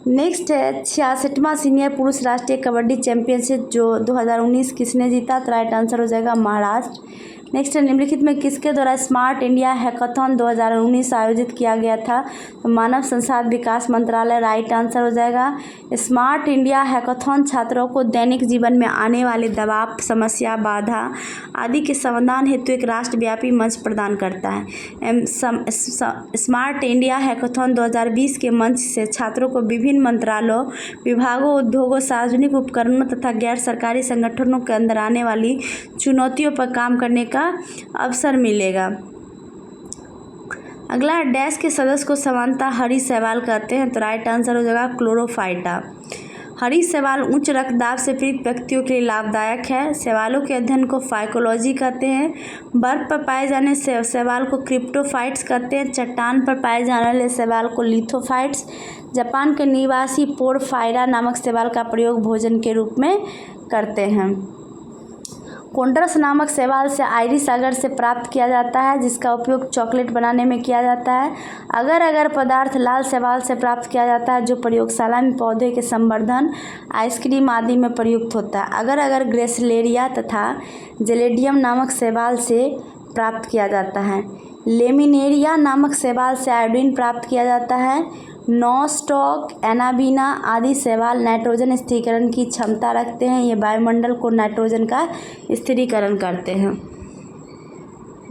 नेक्स्ट है 66वां सीनियर पुरुष राष्ट्रीय कबड्डी चैंपियनशिप जो 2019 किसने जीता? तो राइट आंसर हो जाएगा महाराष्ट्र। नेक्स्ट है, निम्नलिखित में किसके द्वारा स्मार्ट इंडिया हैकाथॉन 2019 आयोजित किया गया था? तो मानव संसाधन विकास मंत्रालय राइट आंसर हो जाएगा। स्मार्ट इंडिया हैकाथॉन छात्रों को दैनिक जीवन में आने वाले दबाव, समस्या, बाधा आदि के समाधान हेतु एक राष्ट्रव्यापी मंच प्रदान करता है। स्मार्ट इंडिया हैकाथॉन 2020 के मंच से छात्रों को विभिन्न मंत्रालयों, विभागों, उद्योगों, सार्वजनिक उपकरणों तथा गैर सरकारी संगठनों के अंदर आने वाली चुनौतियों पर काम करने का का अवसर मिलेगा। अगला डैश के सदस्य को सामान्यतः हरी शैवाल कहते हैं, तो राइट आंसर हो जाएगा क्लोरोफाइटा। हरी शैवाल उच्च रक्तदाब से पीड़ित व्यक्तियों के लिए लाभदायक है। शैवालों के अध्ययन को फाइकोलॉजी कहते हैं। बर्फ पर पाए जाने से शैवाल को क्रिप्टोफाइट्स कहते हैं। चट्टान पर पाए जाने वाले शैवाल को लिथोफाइट्स। जापान के निवासी पोरफायरा नामक शैवाल का प्रयोग भोजन के रूप में करते हैं। कोंड्रस नामक शैवाल से आयरिश अगर से प्राप्त किया जाता है, जिसका उपयोग चॉकलेट बनाने में किया जाता है। अगर पदार्थ लाल शैवाल से प्राप्त किया जाता है, जो प्रयोगशाला में पौधे के संवर्धन, आइसक्रीम आदि में प्रयुक्त होता है। अगर ग्रेसिलेरिया तथा जेलेडियम नामक शैवाल से प्राप्त किया जाता है। लेमिनेरिया नामक शैवाल से आयोडीन प्राप्त किया जाता है। नॉस्टॉक, एनाबीना आदि शैवाल नाइट्रोजन स्थिरीकरण की क्षमता रखते हैं। ये वायुमंडल को नाइट्रोजन का स्थिरीकरण करते हैं।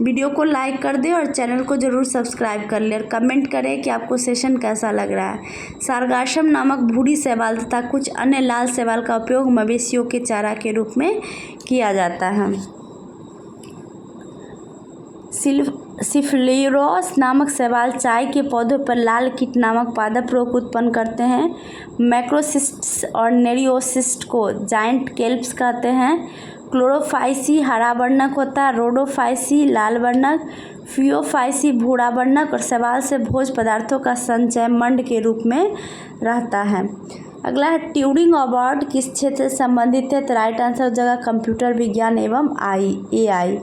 वीडियो को लाइक कर दें और चैनल को ज़रूर सब्सक्राइब कर लें और कमेंट करें कि आपको सेशन कैसा लग रहा है। सारगासम नामक भूरी शैवाल तथा कुछ अन्य लाल शैवाल का उपयोग मवेशियों के चारा के रूप में किया जाता है। सिफलेरोस नामक शैवाल चाय के पौधों पर लाल कीट नामक पादप रोग उत्पन्न करते हैं। मैक्रोसिस्ट्स और नेरियोसिस्ट को जाइंट केल्प्स कहते हैं। क्लोरोफाइसी हरा वर्णक होता है, रोडोफाइसी लाल वर्णक, फियोफाइसी भूरा वर्णक और शैवाल से भोज्य पदार्थों का संचय मंड के रूप में रहता है। अगला है ट्यूरिंग अवार्ड किस क्षेत्र से संबंधित है, तो राइट आंसर हो जाएगा कंप्यूटर विज्ञान एवं AI।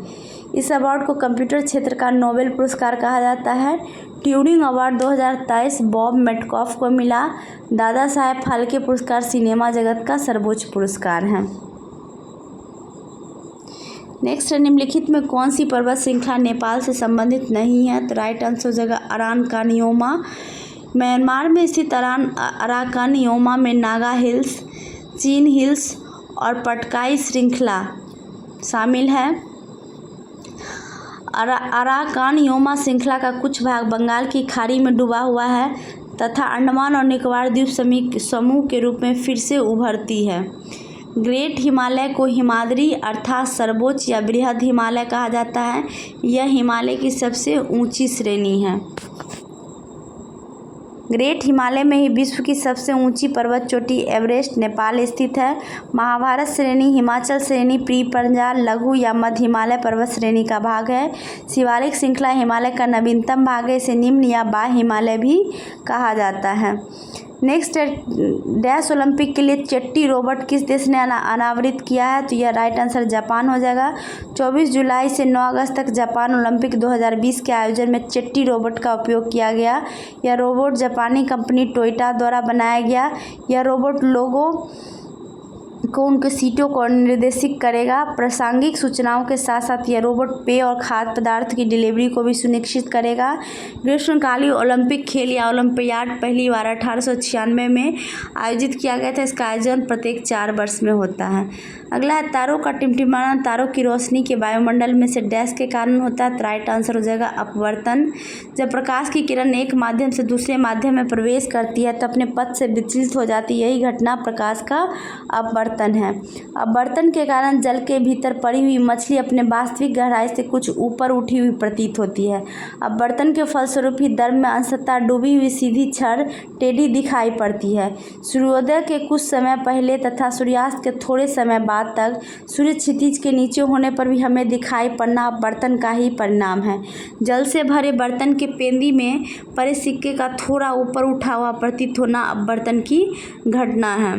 इस अवार्ड को कंप्यूटर क्षेत्र का नोबेल पुरस्कार कहा जाता है। ट्यूरिंग अवार्ड 2023 बॉब मेटकॉफ को मिला। दादा साहेब फाल्के पुरस्कार सिनेमा जगत का सर्वोच्च पुरस्कार है। नेक्स्ट, निम्नलिखित में कौन सी पर्वत श्रृंखला नेपाल से संबंधित नहीं है, तो राइट आंसर हो जाएगा अराकानियोमा। म्यांमार में स्थित अराकानियोमा में नागा हिल्स, चीन हिल्स और पटकाई श्रृंखला शामिल है। अराकानियोमा श्रृंखला का कुछ भाग बंगाल की खाड़ी में डूबा हुआ है तथा अंडमान और निकोबार द्वीप समूह के रूप में फिर से उभरती है। ग्रेट हिमालय को हिमाद्री अर्थात सर्वोच्च या बृहद हिमालय कहा जाता है। यह हिमालय की सबसे ऊंची श्रेणी है। ग्रेट हिमालय में ही विश्व की सबसे ऊंची पर्वत चोटी एवरेस्ट नेपाल स्थित है। महाभारत श्रेणी हिमाचल श्रेणी प्री पंजाल लघु या मध्य हिमालय पर्वत श्रेणी का भाग है। शिवालिक श्रृंखला हिमालय का नवीनतम भाग है। इसे निम्न या बाह्य हिमालय भी कहा जाता है। नेक्स्ट, डैश ओलंपिक के लिए चेट्टी रोबोट किस देश ने अनावृत किया है, तो यह राइट आंसर जापान हो जाएगा। 24 जुलाई से 9 अगस्त तक जापान ओलंपिक 2020 के आयोजन में चेट्टी रोबोट का उपयोग किया गया। यह रोबोट जापानी कंपनी टोयोटा द्वारा बनाया गया। यह रोबोट लोगों को उनके सीटों को निर्देशित करेगा। प्रासंगिक सूचनाओं के साथ साथ यह रोबोट पेय और खाद्य पदार्थ की डिलीवरी को भी सुनिश्चित करेगा। ग्रीष्मकालीन ओलंपिक खेल या ओलंपियाड पहली बार 1896 में आयोजित किया गया था। इसका आयोजन प्रत्येक 4 वर्ष में होता है। अगला है तारों का टिमटिमाना तारों की रोशनी के वायुमंडल में से डैश के कारण होता है, तो राइट आंसर हो जाएगा अपवर्तन। जब प्रकाश की किरण एक माध्यम से दूसरे माध्यम में प्रवेश करती है तो अपने पथ से विचलित हो जाती है। यही घटना प्रकाश का अपवर्तन है। अपवर्तन के कारण जल के भीतर पड़ी हुई मछली अपने वास्तविक गहराई से कुछ ऊपर उठी हुई प्रतीत होती है। अपवर्तन के फलस्वरूप ही दर्भ में अंशतः डूबी हुई सीधी छड़ टेढ़ी दिखाई पड़ती है। सूर्योदय के कुछ समय पहले तथा सूर्यास्त के थोड़े समय बाद तक सूर्य क्षितिज के नीचे होने पर भी हमें दिखाई पड़ना अपवर्तन का ही परिणाम है। जल से भरे बर्तन के पेंदी में पड़े सिक्के का थोड़ा ऊपर उठा हुआ प्रतीत होना अपवर्तन की घटना है।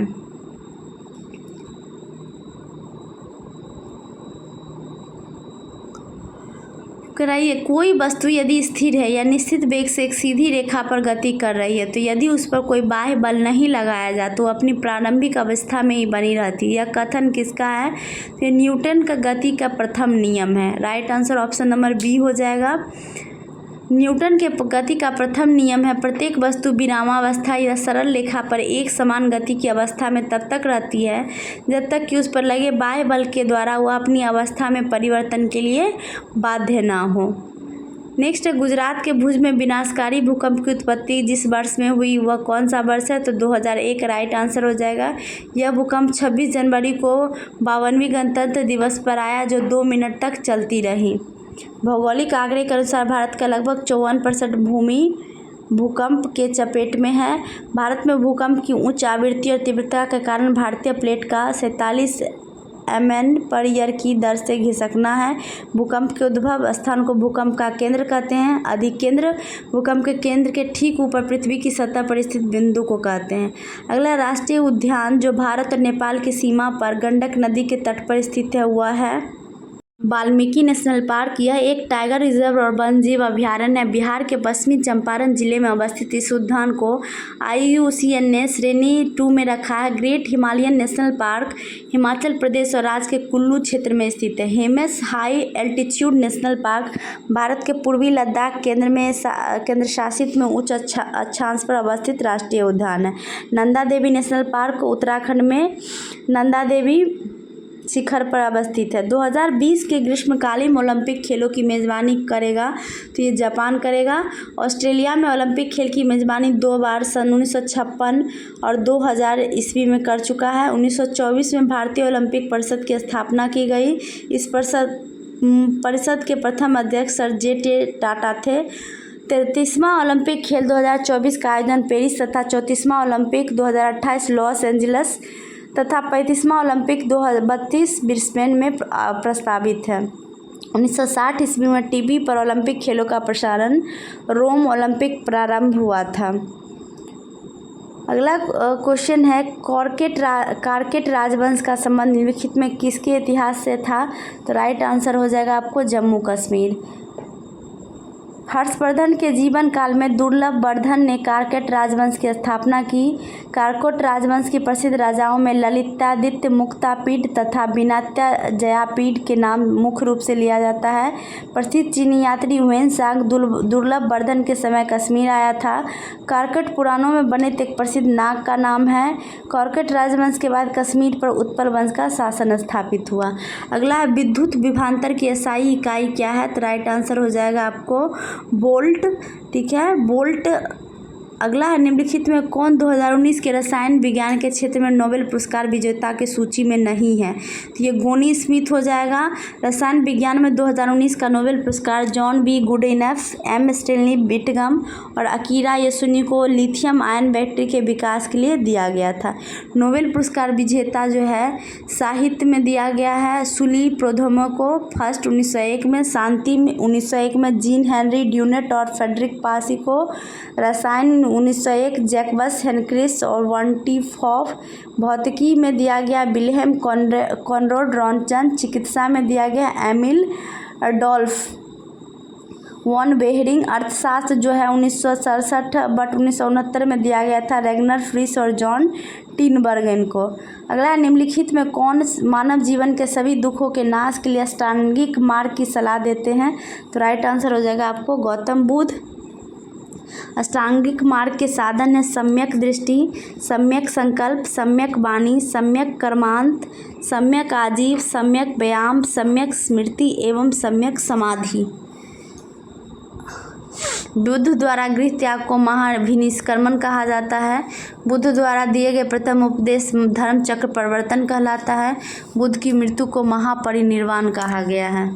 कराइए, कोई वस्तु यदि स्थिर है या निश्चित वेग से एक सीधी रेखा पर गति कर रही है तो यदि उस पर कोई बाह्य बल नहीं लगाया जाए तो अपनी प्रारंभिक अवस्था में ही बनी रहती है। यह कथन किसका है, तो न्यूटन का गति का प्रथम नियम है। Right answer option number B हो जाएगा। न्यूटन के गति का प्रथम नियम है प्रत्येक वस्तु विरामावस्था या सरल रेखा पर एक समान गति की अवस्था में तब तक रहती है जब तक कि उस पर लगे बाह्य बल के द्वारा वह अपनी अवस्था में परिवर्तन के लिए बाध्य ना हो। नेक्स्ट है गुजरात के भुज में विनाशकारी भूकंप की उत्पत्ति जिस वर्ष में हुई वह कौन सा वर्ष है? तो 2001 राइट आंसर हो जाएगा। यह भूकंप 26 जनवरी को 52वीं गणतंत्र दिवस पर आया जो 2 मिनट तक चलती रही। भौगोलिक आंकड़े के अनुसार भारत का लगभग 54% भूमि भूकंप के चपेट में है। भारत में भूकंप की उच्च आवृत्ति और तीव्रता के कारण भारतीय प्लेट का 47 mn पर ईयर की दर से खिसकना है। भूकंप के उद्भव स्थान को भूकंप का केंद्र कहते हैं। अधिकेंद्र भूकंप के केंद्र के ठीक ऊपर पृथ्वी की सतह पर स्थित बिंदु को कहते हैं। अगला राष्ट्रीय उद्यान जो भारत और नेपाल की सीमा पर गंडक नदी के तट पर स्थित है वह है वाल्मीकि नेशनल पार्क। यह एक टाइगर रिजर्व और वन्यजीव अभयारण्य है। बिहार के पश्चिमी चंपारण जिले में अवस्थित इस उद्यान को IUCN ने श्रेणी 2 में रखा है। Great Himalayan National Park Himachal Pradesh और राज्य के कुल्लू क्षेत्र में स्थित है। Hemis High Altitude National Park Bharat के पूर्वी लद्दाख केंद्र शासित में उच्च अक्षांश पर अवस्थित राष्ट्रीय उद्यान है। नंदा देवी नेशनल पार्क उत्तराखंड में नंदा देवी शिखर पर अवस्थित है। 2020 के ग्रीष्मकालीन ओलंपिक खेलों की मेज़बानी करेगा तो ये जापान करेगा। ऑस्ट्रेलिया में ओलंपिक खेल की मेज़बानी 2 बार सन 1956 और 2000 ईस्वी में कर चुका है। 1924 में भारतीय ओलंपिक परिषद की स्थापना की गई। इस परिषद के प्रथम अध्यक्ष सर जे टाटा थे। 33वां ओलंपिक खेल 2024 का आयोजन पेरिस तथा 34वां ओलंपिक 2028 लॉस एंजल्स तथा 35वां ओलंपिक 2032 ब्रिस्बेन में प्रस्तावित है। 1960 ईस्वी में टीवी पर ओलंपिक खेलों का प्रसारण रोम ओलंपिक प्रारंभ हुआ था। अगला क्वेश्चन है कारकेट राजवंश का संबंध निम्नलिखित में किसके इतिहास से था? तो राइट आंसर हो जाएगा आपको जम्मू कश्मीर। हर्षवर्धन के जीवन काल में दुर्लभ वर्धन ने कारकेट राजवंश की स्थापना की। कारकोट राजवंश की प्रसिद्ध राजाओं में ललितादित्य मुक्तापीड तथा विनात्या जयापीड के नाम मुख्य रूप से लिया जाता है। प्रसिद्ध चीनी यात्री हुएन सांग दुर्लभ वर्धन के समय कश्मीर आया था। कारकेट पुराणों में वर्णित एक प्रसिद्ध नाग का नाम है। कारकेट राजवंश के बाद कश्मीर पर उत्पल वंश का शासन स्थापित हुआ। अगला है विद्युत विभवांतर की SI इकाई क्या है? तो राइट आंसर हो जाएगा आपको बोल्ट। ठीक है, बोल्ट। अगला है निम्नलिखित में कौन 2019 के रसायन विज्ञान के क्षेत्र में नोबेल पुरस्कार विजेता की सूची में नहीं है? तो ये गोनी स्मिथ हो जाएगा। रसायन विज्ञान में 2019 का नोबेल पुरस्कार John B Goodenough, M Stanley Whittingham और अकीरा यसुनी को लिथियम आयन बैटरी के विकास के लिए दिया गया था। नोबेल पुरस्कार विजेता जो है साहित्य में दिया गया है सुली प्रोधोमो को फर्स्ट 1901 में, शांति में 1901 में जीन हेनरी ड्यूनेट और फेडरिक पासी को, रसायन 1901 जैकबस हेनक्रिस और वॉन्टिफॉफ, भौतिकी में दिया गया विल्हेम कॉनराड रॉन्टन, चिकित्सा में दिया गया एमिल डॉल्फ वॉन बेहरिंग, अर्थशास्त्र जो है 1967 बट 1969 में दिया गया था रेगनर फ्रिस और जॉन टिनबर्गन को। अगला निम्नलिखित में कौन मानव जीवन के सभी दुखों के नाश के लिए अष्टांगिक मार्ग की सलाह देते हैं? तो राइट आंसर हो जाएगा आपको गौतम बुद्ध। अष्टांगिक मार्ग के साधन है सम्यक दृष्टि, सम्यक संकल्प, सम्यक वाणी, सम्यक कर्मांत, सम्यक आजीव, सम्यक व्यायाम, सम्यक स्मृति एवं सम्यक समाधि। बुद्ध द्वारा गृह त्याग को महाभिनिष्क्रमण कहा जाता है। बुद्ध द्वारा दिए गए प्रथम उपदेश धर्म चक्र परिवर्तन कहलाता है। बुद्ध की मृत्यु को महापरिनिर्वाण कहा गया है।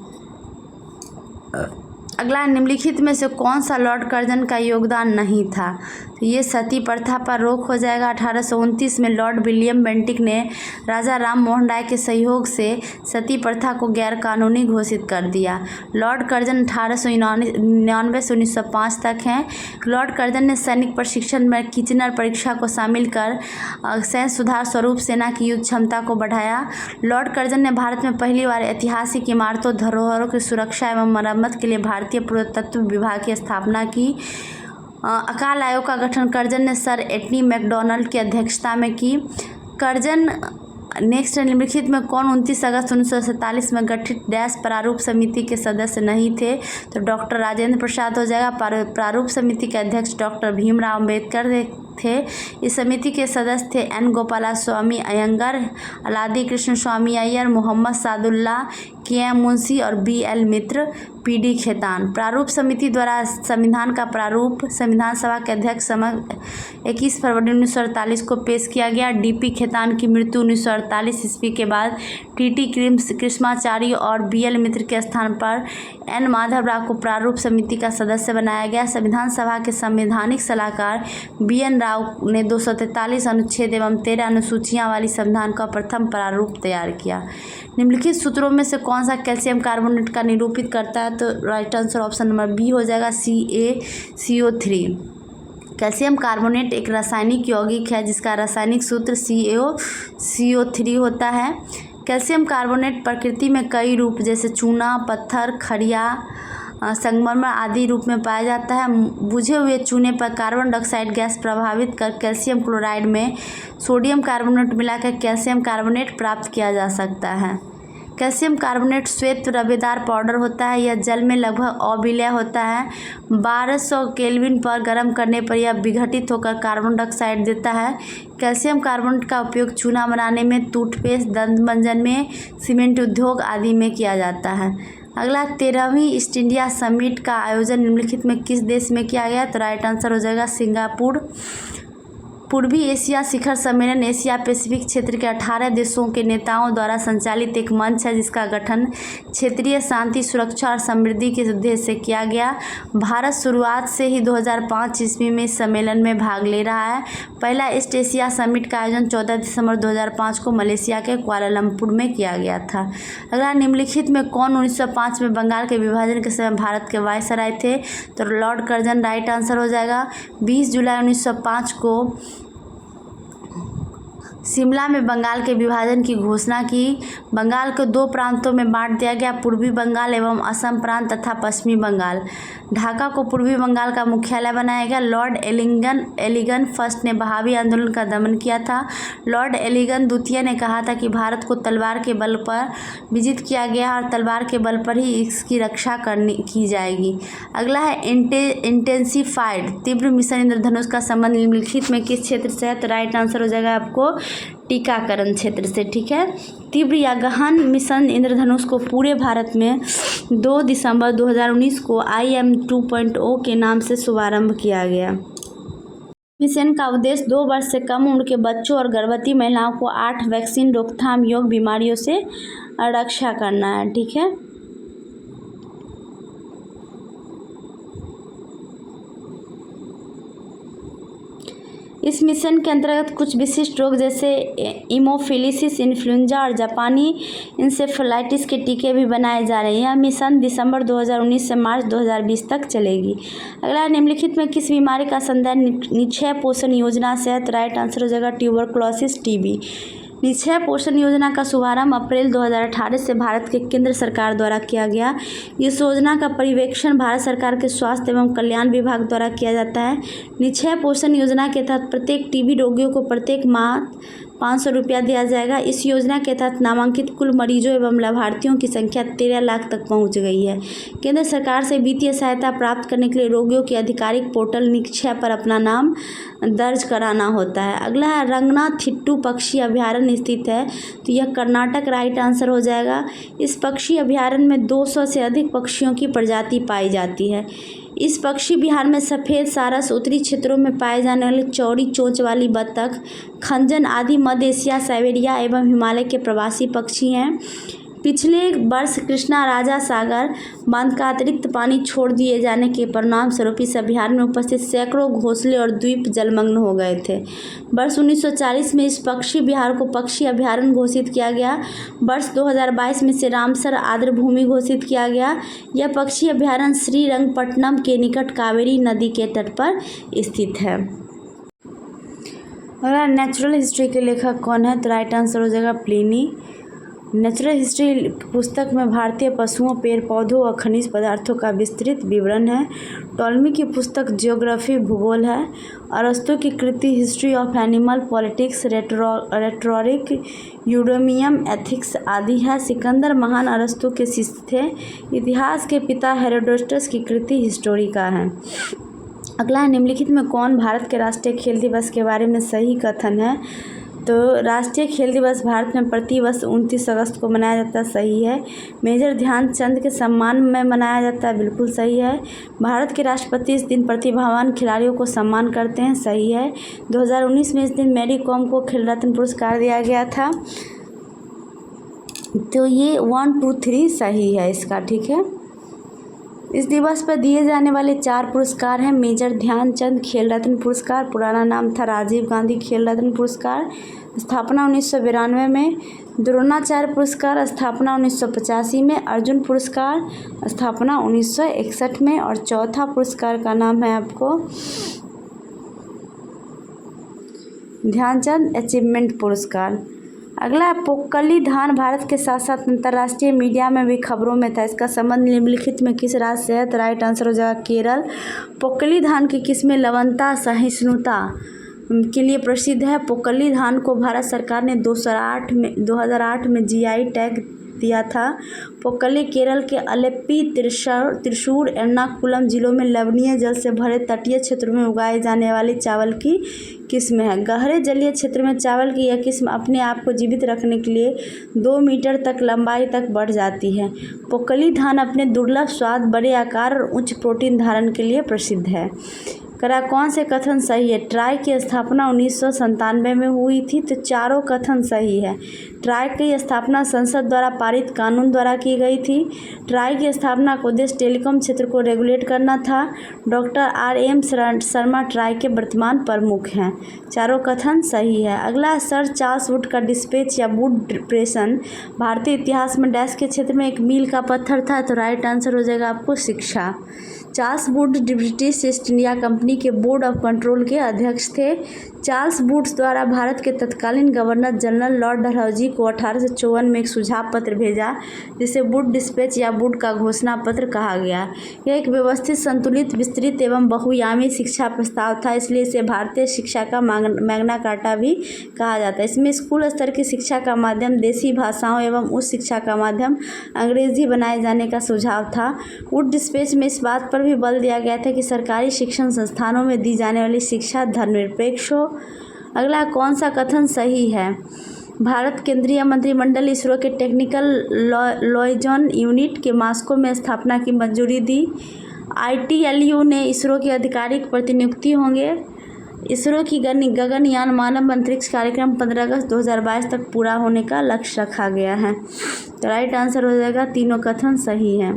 अगला निम्नलिखित में से कौन सा लॉर्ड कर्जन का योगदान नहीं था? तो ये सती प्रथा पर रोक हो जाएगा। 1829 में लॉर्ड विलियम बेंटिक ने राजा राम मोहन राय के सहयोग से सती प्रथा को गैरकानूनी घोषित कर दिया। लॉर्ड कर्जन 1899 से 1905 तक हैं। लॉर्ड कर्जन ने सैनिक प्रशिक्षण में किचनर परीक्षा को शामिल कर सैन्य सुधार स्वरूप सेना की युद्ध क्षमता को बढ़ाया। लॉर्ड कर्जन ने भारत में पहली बार ऐतिहासिक इमारतों धरोहरों की सुरक्षा एवं मरम्मत के लिए भारतीय पुरातत्व विभाग की स्थापना की। अकाल आयोग का गठन कर्जन ने सर एटनी मैकडॉनल्ड की अध्यक्षता में की। कर्जन नेक्स्ट निम्नलिखित में कौन 29 अगस्त 1947 में गठित डैश प्रारूप समिति के सदस्य नहीं थे? तो डॉक्टर राजेंद्र प्रसाद हो जाएगा। प्रारूप समिति के अध्यक्ष डॉक्टर भीमराव अम्बेडकर थे। इस समिति के सदस्य थे N. गोपाला स्वामी अयंगर, अलादी कृष्ण स्वामी अय्यर, मोहम्मद सादुल्ला, KM मुंशी और BL मित्र, PD खेतान। प्रारूप समिति द्वारा संविधान का प्रारूप संविधान सभा के अध्यक्ष समक्ष 21 फरवरी 1948 को पेश किया गया। DP खेतान की मृत्यु 1948 ईस्वी के बाद TT कृष्णाचारी और BL मित्र के स्थान पर N माधव राव को प्रारूप समिति का सदस्य बनाया गया। संविधान सभा के संवैधानिक सलाहकार BN राव ने 243 अनुच्छेद एवं 13 अनुसूचियां वाली संविधान का प्रथम प्रारूप तैयार किया। निम्नलिखित सूत्रों में से कौन सा कैल्शियम कार्बोनेट का निरूपित करता है? तो right answer option number B हो जाएगा, CaCO3। कैल्शियम कार्बोनेट एक रासायनिक यौगिक है जिसका रासायनिक सूत्र CaCO3 होता है। कैल्शियम कार्बोनेट प्रकृति में कई रूप जैसे चूना, पत्थर, खड़िया, संगमरमर आदि रूप में पाया जाता है। बुझे हुए चूने पर कार्बन डाइऑक्साइड गैस प्रभावित कर कैल्शियम क्लोराइड में सोडियम कार्बोनेट मिलाकर कैल्शियम कार्बोनेट प्राप्त किया जा सकता है। कैल्शियम कार्बोनेट श्वेत रवेदार पाउडर होता है। यह जल में लगभग अविलय होता है। 1200 केल्विन पर गर्म करने पर यह विघटित होकर कार्बन डाइऑक्साइड देता है। कैल्शियम कार्बोनेट का उपयोग चूना बनाने में, टूथपेस्ट, दंत मंजन में, सीमेंट उद्योग आदि में किया जाता है। अगला 13वीं ईस्ट इंडिया समिट का आयोजन निम्नलिखित में किस देश में किया गया? तो राइट आंसर हो जाएगा सिंगापुर। पूर्वी एशिया शिखर सम्मेलन एशिया पैसिफिक क्षेत्र के 18 देशों के नेताओं द्वारा संचालित एक मंच है जिसका गठन क्षेत्रीय शांति, सुरक्षा और समृद्धि के उद्देश्य से किया गया। भारत शुरुआत से ही 2005 ईस्वी में इस सम्मेलन में भाग ले रहा है। पहला ईस्ट एशिया समिट का आयोजन 14 दिसंबर 2005 को मलेशिया के कुआलालंपुर में किया गया था। अगला, निम्नलिखित में कौन 1905 में बंगाल के विभाजन के समय भारत के वायसराय थे? तो लॉर्ड कर्जन राइट आंसर हो जाएगा। 20 जुलाई 1905 को शिमला में बंगाल के विभाजन की घोषणा की। बंगाल को दो प्रांतों में बांट दिया गया, पूर्वी बंगाल एवं असम प्रांत तथा पश्चिमी बंगाल। ढाका को पूर्वी बंगाल का मुख्यालय बनाया गया। लॉर्ड एलिगन फर्स्ट ने बहावी आंदोलन का दमन किया था। लॉर्ड एलिगन द्वितीय ने कहा था कि भारत को तलवार के बल पर विजित किया गया और तलवार के बल पर ही इसकी रक्षा की जाएगी। अगला है इंटेंसिफाइड तीव्र मिशन इंद्रधनुष का संबंध निम्नलिखित में किस क्षेत्र से है? तो राइट आंसर हो जाएगा आपको टीकाकरण क्षेत्र से। ठीक है, तीव्र या गहन मिशन इंद्रधनुष को पूरे भारत में 2 दिसंबर 2019 को IM 2.0 के नाम से शुभारंभ किया गया। मिशन का उद्देश्य 2 वर्ष से कम उम्र के बच्चों और गर्भवती महिलाओं को 8 वैक्सीन रोकथाम योग्य बीमारियों से रक्षा करना है। ठीक है, इस मिशन के अंतर्गत कुछ विशिष्ट रोग जैसे इमोफिलिसिस, इन्फ्लुएंजा और जापानी इंसेफेलाइटिस के टीके भी बनाए जा रहे हैं। यह मिशन दिसंबर 2019 से मार्च 2020 तक चलेगी। अगला, निम्नलिखित में किस बीमारी का संदर्भ निक्षय पोषण योजना से है? तो राइट आंसर हो जाएगा ट्यूबरकुलोसिस, TB। निक्षय पोषण योजना का शुभारंभ अप्रैल 2018 से भारत के केंद्र सरकार द्वारा किया गया। इस योजना का पर्यवेक्षण भारत सरकार के स्वास्थ्य एवं कल्याण विभाग द्वारा किया जाता है। निक्षय पोषण योजना के तहत प्रत्येक TB रोगियों को प्रत्येक माह 500 रुपया दिया जाएगा। इस योजना के तहत नामांकित कुल मरीजों एवं लाभार्थियों की संख्या 13 लाख तक पहुंच गई है। केंद्र सरकार से वित्तीय सहायता प्राप्त करने के लिए रोगियों की आधिकारिक पोर्टल निक्षय पर अपना नाम दर्ज कराना होता है। अगला है रंगनाथिट्टू पक्षी अभयारण्य स्थित है, तो यह कर्नाटक राइट आंसर हो जाएगा। इस पक्षी अभयारण्य में 200 से अधिक पक्षियों की प्रजाति पाई जाती है। इस पक्षी विहार में सफ़ेद सारस, उत्तरी क्षेत्रों में पाए जाने वाले चौड़ी चोंच वाली बतख, खंजन आदि मध्य एशिया, साइबेरिया एवं हिमालय के प्रवासी पक्षी हैं। पिछले वर्ष कृष्णा राजा सागर बांध का अतिरिक्त पानी छोड़ दिए जाने के परिणाम स्वरूप इस अभयारण्य में उपस्थित सैकड़ों घोंसले और द्वीप जलमग्न हो गए थे। वर्ष 1940 में इस पक्षी विहार को पक्षी अभयारण्य घोषित किया गया। वर्ष 2022 में इसे रामसर आर्द्रभूमि घोषित किया गया। यह पक्षी अभयारण्य श्रीरंगपट्टनम के निकट कावेरी नदी के तट पर स्थित है। और नेचुरल हिस्ट्री के लेखक कौन है? तो राइट आंसर हो जाएगा प्लिनी। नेचुरल हिस्ट्री पुस्तक में भारतीय पशुओं, पेड़ पौधों और खनिज पदार्थों का विस्तृत विवरण है। टॉलमी की पुस्तक जियोग्राफी भूगोल है। अरस्तु की कृति History of Animal, Politics, Rhetoric, Eudemian, Ethics आदि है। सिकंदर महान अरस्तु के शिष्य थे। इतिहास के पिता हेरोडोटस की कृति हिस्टोरिका है। अगला है, निम्नलिखित में कौन भारत के राष्ट्रीय खेल दिवस के बारे में सही कथन है? तो राष्ट्रीय खेल दिवस भारत में प्रति वर्ष 29 अगस्त को मनाया जाता है, सही है। मेजर ध्यानचंद के सम्मान में मनाया जाता है, बिल्कुल सही है। भारत के राष्ट्रपति इस दिन प्रतिभावान खिलाड़ियों को सम्मान करते हैं, सही है। 2019 में इस दिन मैरी कॉम को खेल रत्न पुरस्कार दिया गया था। तो ये 1 2 3 सही है इसका, ठीक है। इस दिवस पर दिए जाने वाले 4 पुरस्कार हैं। मेजर ध्यानचंद खेल रत्न पुरस्कार, पुराना नाम था राजीव गांधी खेल रत्न पुरस्कार, स्थापना 1992 में। द्रोणाचार्य पुरस्कार, स्थापना 1985 में। अर्जुन पुरस्कार, स्थापना 1961 में। और चौथा पुरस्कार का नाम है आपको ध्यानचंद अचीवमेंट पुरस्कार। अगला पोक्कली धान भारत के साथ साथ अंतर्राष्ट्रीय मीडिया में भी खबरों में था। इसका संबंध निम्नलिखित में किस राज्य से है? तो राइट आंसर हो जाएगा केरल। पोक्कली धान की किस्में लवणता सहिष्णुता के लिए प्रसिद्ध है। पोक्कली धान को भारत सरकार ने 2008 में जीआई टैग दिया था। पोक्कली केरल के अलेप्पी, त्रिशूर, एर्नाकुलम जिलों में लवणीय जल से भरे तटीय क्षेत्रों में उगाए जाने वाली चावल की किस्म है। गहरे जलीय क्षेत्र में चावल की यह किस्म अपने आप को जीवित रखने के लिए 2 मीटर तक लंबाई तक बढ़ जाती है। पोक्कली धान अपने दुर्लभ स्वाद, बड़े आकार और उच्च प्रोटीन धारण के लिए प्रसिद्ध है। कौन से कथन सही है? ट्राई की स्थापना 1997 में हुई थी, तो चारों कथन सही है। ट्राई की स्थापना संसद द्वारा पारित कानून द्वारा की गई थी। ट्राई की स्थापना का उद्देश्य टेलीकॉम क्षेत्र को रेगुलेट करना था। डॉक्टर RM शर्मा ट्राई के वर्तमान प्रमुख हैं। चारों कथन सही है। अगला, सर चार्ल्स वुड का डिस्पैच या वुड डिप्रेशन भारतीय इतिहास में डैश के क्षेत्र में एक मील का पत्थर था, तो राइट आंसर हो जाएगा आपको शिक्षा। Charles Wood British east India company के बोर्ड ऑफ कंट्रोल के अध्यक्ष थे। चार्ल्स वुड्स द्वारा भारत के तत्कालीन गवर्नर जनरल लॉर्ड डलहौजी को 1854 में एक सुझाव पत्र भेजा, जिसे वुड डिस्पैच या वुड का घोषणा पत्र कहा गया। यह एक व्यवस्थित, संतुलित, विस्तृत एवं बहुआयामी शिक्षा प्रस्ताव था, इसलिए इसे भारतीय शिक्षा का मैग्ना कार्टा भी कहा जाता है। इसमें स्कूल स्तर की शिक्षा का माध्यम देसी भाषाओं एवं उच्च शिक्षा का माध्यम अंग्रेजी बनाए जाने का सुझाव था। वुड डिस्पैच में इस बात पर भी बल दिया गया था कि सरकारी शिक्षण संस्थानों में दी जाने वाली शिक्षा धर्मनिरपेक्ष हो। अगला, कौन सा कथन सही है? भारत केंद्रीय मंत्रिमंडल इसरो के टेक्निकल लॉयजन यूनिट के मॉस्को में स्थापना की मंजूरी दी। ITLU ने इसरो के आधिकारिक प्रतिनियुक्ति होंगे। इसरो की गगनयान मानव अंतरिक्ष कार्यक्रम 15 अगस्त 2022 तक पूरा होने का लक्ष्य रखा गया है। तो राइट आंसर हो जाएगा, तीनों कथन सही हैं।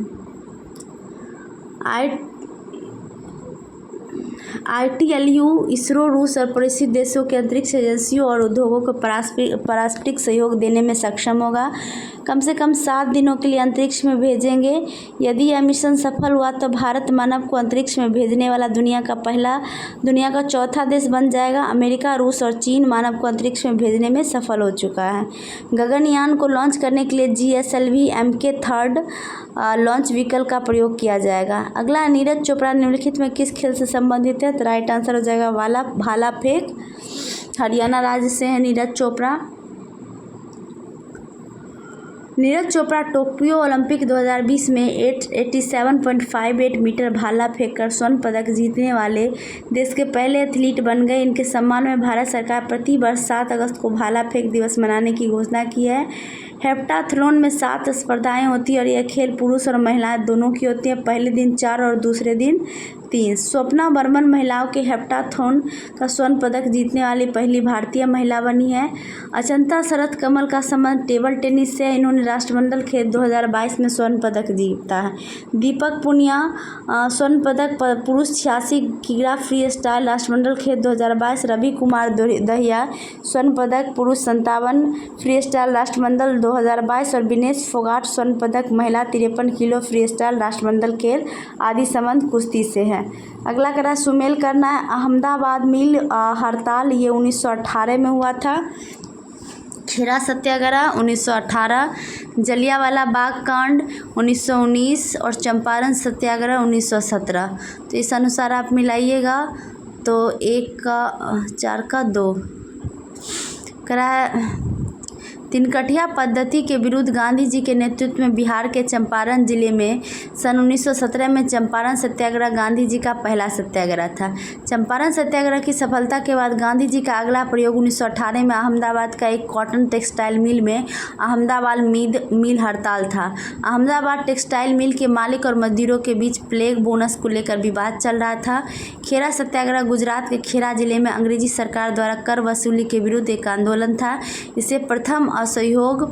ITLU इसरो रूस और पड़ोसी देशों के अंतरिक्ष एजेंसियों और उद्योगों को पारस्परिक सहयोग देने में सक्षम होगा। कम से कम 7 दिनों के लिए अंतरिक्ष में भेजेंगे। यदि यह मिशन सफल हुआ तो भारत मानव को अंतरिक्ष में भेजने वाला दुनिया का चौथा देश बन जाएगा। अमेरिका, रूस और चीन मानव को अंतरिक्ष में भेजने में सफल हो चुका है। गगनयान को लॉन्च करने के लिए GSLV MK 3rd launch vehicle का प्रयोग किया जाएगा। अगला, नीरज चोपड़ा निम्नलिखित में किस खेल से संबंधित है? तो राइट आंसर हो जाएगा भाला फेंक। हरियाणा राज्य से है नीरज चोपड़ा। नीरज चोपड़ा टोक्यो ओलंपिक 2020 में 87.58 मीटर भाला फेंककर स्वर्ण पदक जीतने वाले देश के पहले एथलीट बन गए। इनके सम्मान में भारत सरकार प्रति वर्ष 7 अगस्त को भाला फेंक दिवस मनाने की घोषणा की है। हेप्टाथलॉन में 7 स्पर्धाएं होती हैं और यह खेल पुरुष और महिलाएं दोनों की होती हैं। पहले दिन 4 और दूसरे दिन 3। स्वप्ना बर्मन महिलाओं के हेप्टाथलॉन का स्वर्ण पदक जीतने वाली पहली भारतीय महिला बनी है। अचंता शरत कमल का संबंध टेबल टेनिस से, इन्होंने राष्ट्रमंडल खेल 2022 में स्वर्ण पदक जीता है। दीपक पुनिया स्वर्ण पदक पुरुष 86 किग्रा फ्री स्टाइल राष्ट्रमंडल खेल 2022। रवि कुमार दहिया स्वर्ण पदक पुरुष 57 फ्री स्टाइल राष्ट्रमंडल 2022 और विनेश फोगाट स्वर्ण पदक महिला 53 किलो फ्री स्टाइल राष्ट्रमंडल खेल आदि संबंध कुश्ती से है। अगला करा सुमेल करना है। अहमदाबाद मिल हड़ताल ये 1918 में हुआ था। खेरा सत्याग्रह 1918, जलियांवाला बाग कांड 1919 और चंपारण सत्याग्रह 1917। तो इस अनुसार आप मिलाइएगा तो 1 का 4 का 2 करा है। तिनकठिया पद्धति के विरुद्ध गांधी जी के नेतृत्व में बिहार के चंपारण जिले में सन 1917 में चंपारण सत्याग्रह गांधी जी का पहला सत्याग्रह था। चंपारण सत्याग्रह की सफलता के बाद गांधी जी का अगला प्रयोग 1918 में अहमदाबाद का एक कॉटन टेक्सटाइल मिल में अहमदाबाद मिल हड़ताल था। अहमदाबाद टेक्सटाइल मिल के मालिक और मजदूरों के बीच प्लेग बोनस को लेकर विवाद चल रहा था। खेरा सत्याग्रह गुजरात के खेरा जिले में अंग्रेजी सरकार द्वारा कर वसूली के विरुद्ध एक आंदोलन था। इसे प्रथम असहयोग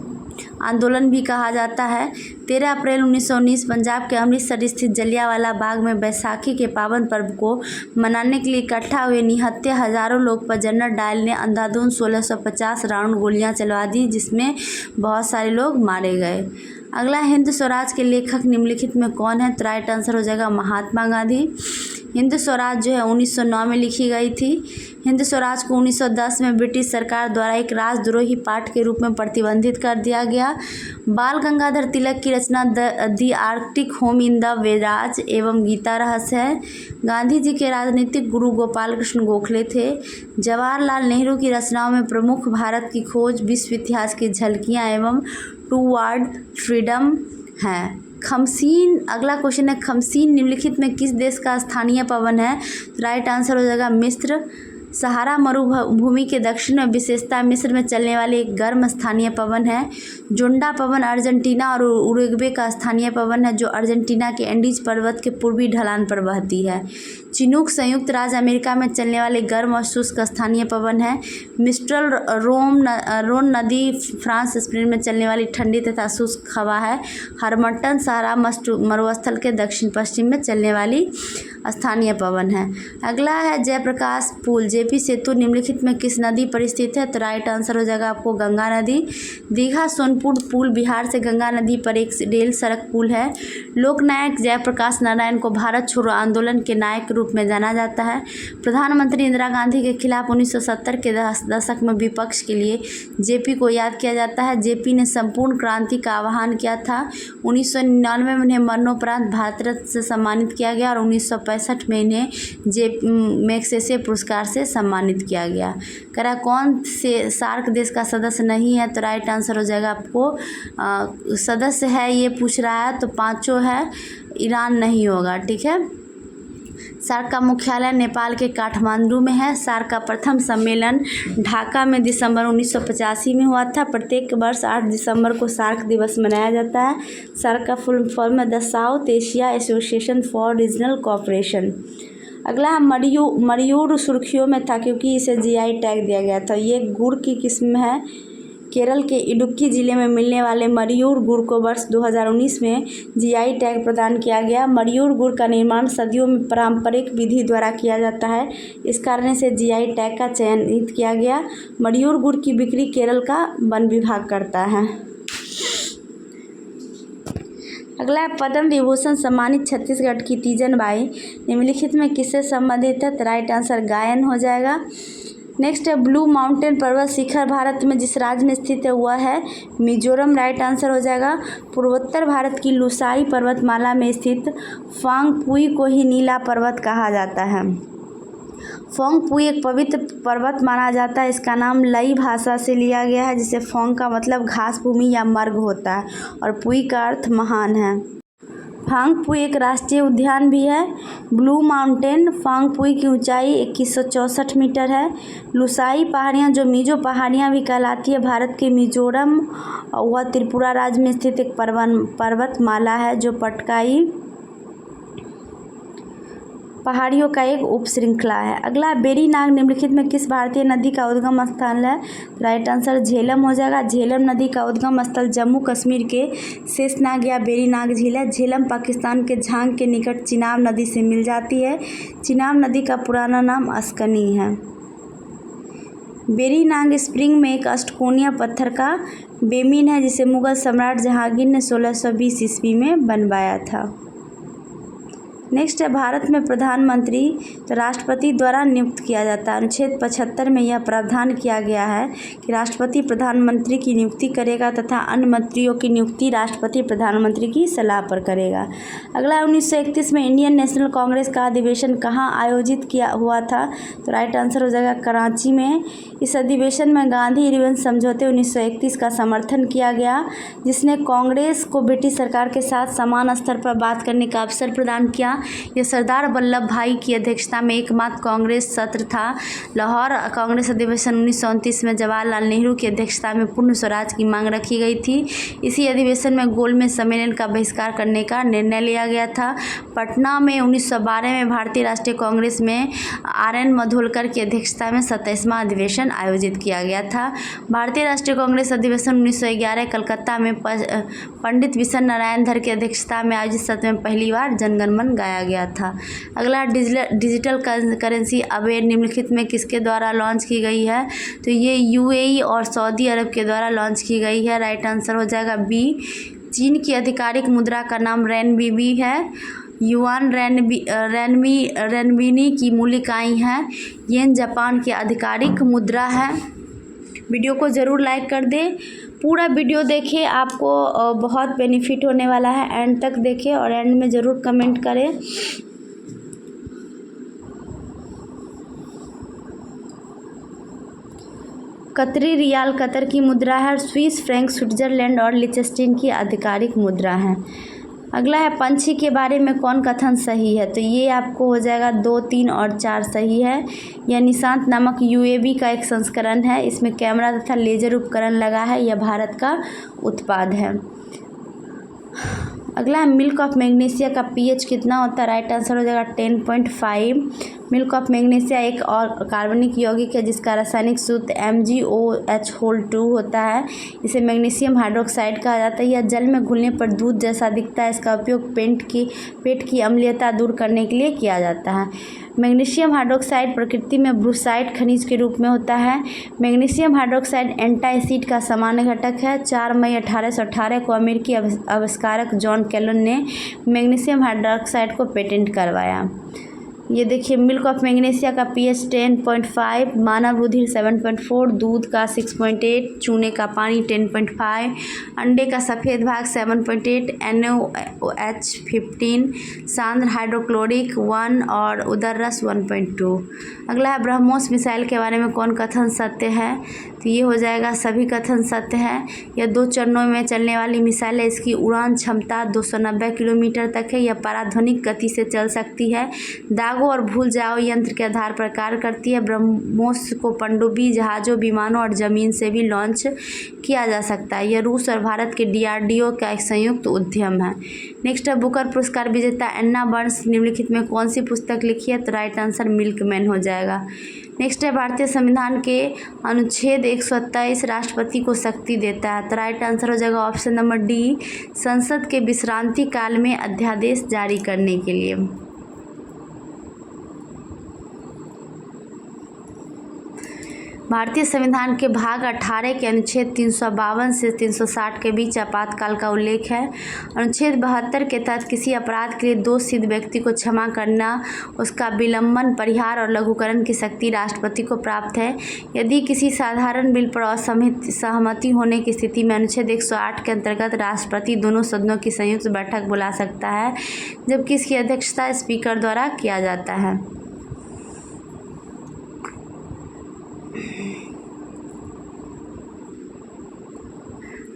आंदोलन भी कहा जाता है। 13 अप्रैल 1919 पंजाब के अमृतसर स्थित जलियांवाला बाग में बैसाखी के पावन पर्व को मनाने के लिए इकट्ठा हुए निहत्थे हजारों लोग पर जनरल डायल ने अंधाधुंध 1650 राउंड गोलियां चलवा दी, जिसमें बहुत सारे लोग मारे गए। अगला, हिंद स्वराज के लेखक निम्नलिखित में कौन है? तो राइट आंसर हो जाएगा महात्मा गांधी। हिंद स्वराज जो है 1909 में लिखी गई थी। हिंद स्वराज को 1910 में ब्रिटिश सरकार द्वारा एक राजद्रोही पाठ के रूप में प्रतिबंधित कर दिया गया। बाल गंगाधर तिलक की रचना The Arctic Home in the Vedas एवं गीता रहस्य है। गांधी जी के राजनीतिक गुरु गोपाल कृष्ण गोखले थे। जवाहरलाल नेहरू की रचनाओं में प्रमुख भारत की खोज, विश्व इतिहास की झलकियाँ एवं टूवर्ड फ्रीडम हैं। खमसीन, अगला क्वेश्चन है, खमसीन निम्नलिखित में किस देश का स्थानीय पवन है? राइट आंसर हो जाएगा मिस्र। सहारा मरुभूमि के दक्षिण में विशेषता मिस्र में चलने वाले एक गर्म स्थानीय पवन है। जोंडा पवन अर्जेंटीना और उरुग्वे का स्थानीय पवन है, जो अर्जेंटीना के एंडीज पर्वत के पूर्वी ढलान पर बहती है। चिनूक संयुक्त राज्य अमेरिका में चलने वाले गर्म और शुष्क स्थानीय पवन है। मिस्ट्रल रोन नदी फ्रांस स्पेन में चलने वाली ठंडी तथा शुष्क हवा है। हरमट्टन सहारा मरुस्थल के दक्षिण पश्चिम में चलने वाली स्थानीय पवन है। अगला है जयप्रकाश पुल जेपी सेतु निम्नलिखित में किस नदी पर स्थित है? तो राइट आंसर हो जाएगा आपको गंगा नदी। दीघा सोनपुर पुल बिहार से गंगा नदी पर एक रेल सड़क पुल है। लोकनायक जयप्रकाश नारायण को भारत छोड़ो आंदोलन के नायक रूप में जाना जाता है। प्रधानमंत्री इंदिरा गांधी के खिलाफ 1970 के दशक में विपक्ष के लिए जेपी को याद किया जाता है। जेपी ने संपूर्ण क्रांति का आह्वान किया था। 1999 में उन्हें मरणोपरांत भारत रत्न से सम्मानित किया गया और 1965 में इन्हें मैग्सेसे पुरस्कार से सम्मानित किया गया। करा कौन से सार्क देश का सदस्य नहीं है? तो राइट आंसर हो जाएगा आपको सदस्य है ये पूछ रहा है, तो पांचों है, ईरान नहीं होगा। ठीक है। सार्क का मुख्यालय नेपाल के काठमांडू में है। सार्क का प्रथम सम्मेलन ढाका में दिसंबर 1985 में हुआ था। प्रत्येक वर्ष 8 दिसंबर को सार्क दिवस मनाया जाता है। सार्क का फुल फॉर्म है the south Asia association for regional cooperation. अगला है मयूर सुर्खियों में था क्योंकि इसे जीआई टैग दिया गया था। ये गुड़ की किस्म है। केरल के इडुक्की जिले में मिलने वाले मयूर गुड़ को वर्ष 2019 में जीआई टैग प्रदान किया गया। मयूर गुड़ का निर्माण सदियों में पारंपरिक विधि द्वारा किया जाता है, इस कारण से जीआई टैग का चयनित किया गया। मयूर गुड़ की बिक्री केरल का वन विभाग करता है। अगला है पद्म विभूषण सम्मानित छत्तीसगढ़ की तीजन बाई निम्नलिखित में किससे संबंधित है? राइट आंसर गायन हो जाएगा। नेक्स्ट है ब्लू माउंटेन पर्वत शिखर भारत में जिस राज्य में स्थित है वह है मिजोरम। राइट आंसर हो जाएगा। पूर्वोत्तर भारत की लुसाई पर्वतमाला में स्थित फांगपुई को ही नीला पर्वत कहा जाता है। फोंग पुई एक पवित्र पर्वत माना जाता है। इसका नाम लई भाषा से लिया गया है, जिसे फोंग का मतलब घास भूमि या मर्ग होता है और पुई का अर्थ महान है। फांगपुई एक राष्ट्रीय उद्यान भी है। ब्लू माउंटेन फांगपुई की ऊंचाई 2164 मीटर है। लुसाई पहाड़ियाँ जो मिजो पहाड़ियाँ भी कहलाती है, भारत के मिजोरम व त्रिपुरा राज्य में स्थित एक पर्वतमाला है जो पटकाई पहाड़ियों का एक उप श्रृंखला है। अगला बेरीनाग निम्नलिखित में किस भारतीय नदी का उद्गम स्थल है? राइट आंसर झेलम हो जाएगा। झेलम नदी का उद्गम स्थल जम्मू कश्मीर के शेषनाग या बेरीनाग झील है। झेलम पाकिस्तान के झांग के निकट चिनाब नदी से मिल जाती है। चिनाब नदी का पुराना नाम अस्कनी है। बेरीनाग स्प्रिंग में एक अष्टकोणीय पत्थर का बेमिन है, जिसे मुगल सम्राट जहांगीर ने 1620 ईस्वी में बनवाया था। नेक्स्ट है भारत में प्रधानमंत्री तो राष्ट्रपति द्वारा नियुक्त किया जाता है। अनुच्छेद 75 में यह प्रावधान किया गया है कि राष्ट्रपति प्रधानमंत्री की नियुक्ति करेगा तथा अन्य मंत्रियों की नियुक्ति राष्ट्रपति प्रधानमंत्री की सलाह पर करेगा। अगला 1931 में इंडियन नेशनल कांग्रेस का अधिवेशन कहाँ आयोजित किया हुआ था? तो राइट आंसर हो जाएगा कराची में। इस अधिवेशन में गांधी इरविन समझौते 1931 का समर्थन किया गया, जिसने कांग्रेस को ब्रिटिश सरकार के साथ समान स्तर पर बात करने का अवसर प्रदान किया। यह सरदार वल्लभ भाई की अध्यक्षता में एकमात्र कांग्रेस सत्र था। लाहौर कांग्रेस अधिवेशन 1929 में जवाहरलाल नेहरू की अध्यक्षता में पूर्ण स्वराज की मांग रखी गई थी। इसी अधिवेशन में गोलमेज सम्मेलन का बहिष्कार करने का निर्णय लिया गया था। पटना में 1912 में भारतीय राष्ट्रीय कांग्रेस में RN माधोलकर की अध्यक्षता में 27वां अधिवेशन आयोजित किया गया था। भारतीय राष्ट्रीय कांग्रेस अधिवेशन 1911 कलकत्ता में पंडित विशन नारायण धर की अध्यक्षता में आयोजित सत्र में पहली बार जनगण मन गाया गया था। अगला डिजिटल करेंसी अबेर निम्नलिखित में किसके द्वारा लॉन्च की गई है? तो ये UAE और सऊदी अरब के द्वारा लॉन्च की गई है। राइट आंसर हो जाएगा बी। चीन की आधिकारिक मुद्रा का नाम रेनबीबी है। युआन रेनबीनी की मूल इकाई है। येन जापान की आधिकारिक मुद्रा है। वीडियो को ज़रूर लाइक कर दें, पूरा वीडियो देखें, आपको बहुत बेनिफिट होने वाला है। एंड तक देखें और एंड में ज़रूर कमेंट करें। कतरी रियाल कतर की मुद्रा है। स्विस फ्रैंक स्विट्जरलैंड और लिechtenstein की आधिकारिक मुद्रा है। अगला है पंछी के बारे में कौन कथन सही है? तो ये आपको हो जाएगा 2, 3 और 4 सही है। यह निशांत नामक UAV का एक संस्करण है। इसमें कैमरा तथा लेजर उपकरण लगा है। यह भारत का उत्पाद है। अगला है मिल्क ऑफ मैग्नीशिया का pH कितना होता है? राइट आंसर हो जाएगा 10.5। मिल्क ऑफ मैग्नीशिया एक और कार्बनिक यौगिक है जिसका रासायनिक सूत्र MgOH2 होता है। इसे मैग्नीशियम हाइड्रोक्साइड कहा जाता है। यह जल में घुलने पर दूध जैसा दिखता है। इसका उपयोग पेट की अम्लीयता दूर करने के लिए किया जाता है। मैग्नीशियम हाइड्रोक्साइड प्रकृति में ब्रूसाइट खनिज के रूप में होता है। मैग्नीशियम हाइड्रोक्साइड एंटासिड का सामान्य घटक है। 4 मई 1818 को अमेरिकी आविष्कारक जॉन कैलन ने मैग्नीशियम हाइड्रोक्साइड को पेटेंट करवाया। ये देखिए मिल्क ऑफ मैग्नीशिया का pH 10.5, मानव रुधिर 7.4, दूध का 6.8, चूने का पानी 10.5, अंडे का सफ़ेद भाग 7.8, NaOH 15, सांद्र हाइड्रोक्लोरिक 1 और उदर रस 1.2। अगला है ब्रह्मोस मिसाइल के बारे में कौन कथन सत्य है? तो ये हो जाएगा सभी कथन सत्य है। यह 2 चरणों में चलने वाली मिसाइल है। इसकी उड़ान क्षमता 290 किलोमीटर तक है। यह पाराध्वनिक गति से चल सकती है। दागों और भूल जाओ यंत्र के आधार पर कार्य करती है। ब्रह्मोस को पनडुब्बी जहाज़ों, विमानों और ज़मीन से भी लॉन्च किया जा सकता है। यह रूस और भारत के DRDO का एक संयुक्त उद्यम है। नेक्स्ट है बुकर पुरस्कार विजेता एन्ना बर्न्स निम्नलिखित में कौन सी पुस्तक लिखी है? तो राइट आंसर मिल्कमैन हो जाएगा। नेक्स्ट है भारतीय संविधान के अनुच्छेद 127 राष्ट्रपति को शक्ति देता है। तो राइट आंसर हो जाएगा ऑप्शन नंबर डी, संसद के विश्रांति काल में अध्यादेश जारी करने के लिए। भारतीय संविधान के भाग 18 के अनुच्छेद 352 से 360 के बीच आपातकाल का उल्लेख है। अनुच्छेद 72 के तहत किसी अपराध के लिए दोषसिद्ध व्यक्ति को क्षमा करना, उसका विलंबन, परिहार और लघुकरण की शक्ति राष्ट्रपति को प्राप्त है। यदि किसी साधारण बिल पर असहमति होने की स्थिति में अनुच्छेद 108 के अंतर्गत राष्ट्रपति दोनों सदनों की संयुक्त बैठक बुला सकता है, जबकि इसकी अध्यक्षता स्पीकर द्वारा किया जाता है।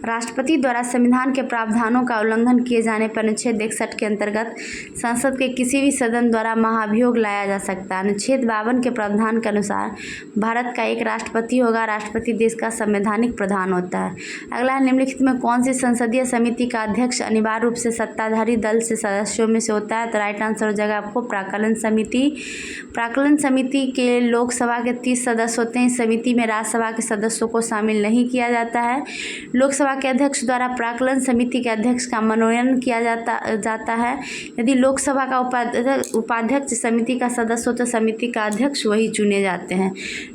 राष्ट्रपति द्वारा संविधान के प्रावधानों का उल्लंघन किए जाने पर अनुच्छेद 61 के अंतर्गत संसद के किसी भी सदन द्वारा महाभियोग लाया जा सकता है। अनुच्छेद 52 के प्रावधान के अनुसार भारत का एक राष्ट्रपति होगा। राष्ट्रपति देश का संवैधानिक प्रधान होता है। अगला निम्नलिखित में कौन सी संसदीय समिति का अध्यक्ष अनिवार्य रूप से सत्ताधारी दल से सदस्यों में से होता है? तो राइट आंसर हो जाएगा आपको प्राक्कलन समिति। प्राक्कलन समिति के लोकसभा के 30 सदस्य होते हैं। इस समिति में राज्यसभा के सदस्यों को शामिल नहीं किया जाता है। लोकसभा लोकसभा के अध्यक्ष द्वारा प्राक्कलन समिति के अध्यक्ष का मनोनयन किया जाता है। यदि लोकसभा का उपाध्यक्ष समिति का सदस्य हो तो समिति का अध्यक्ष वही चुने जाते हैं।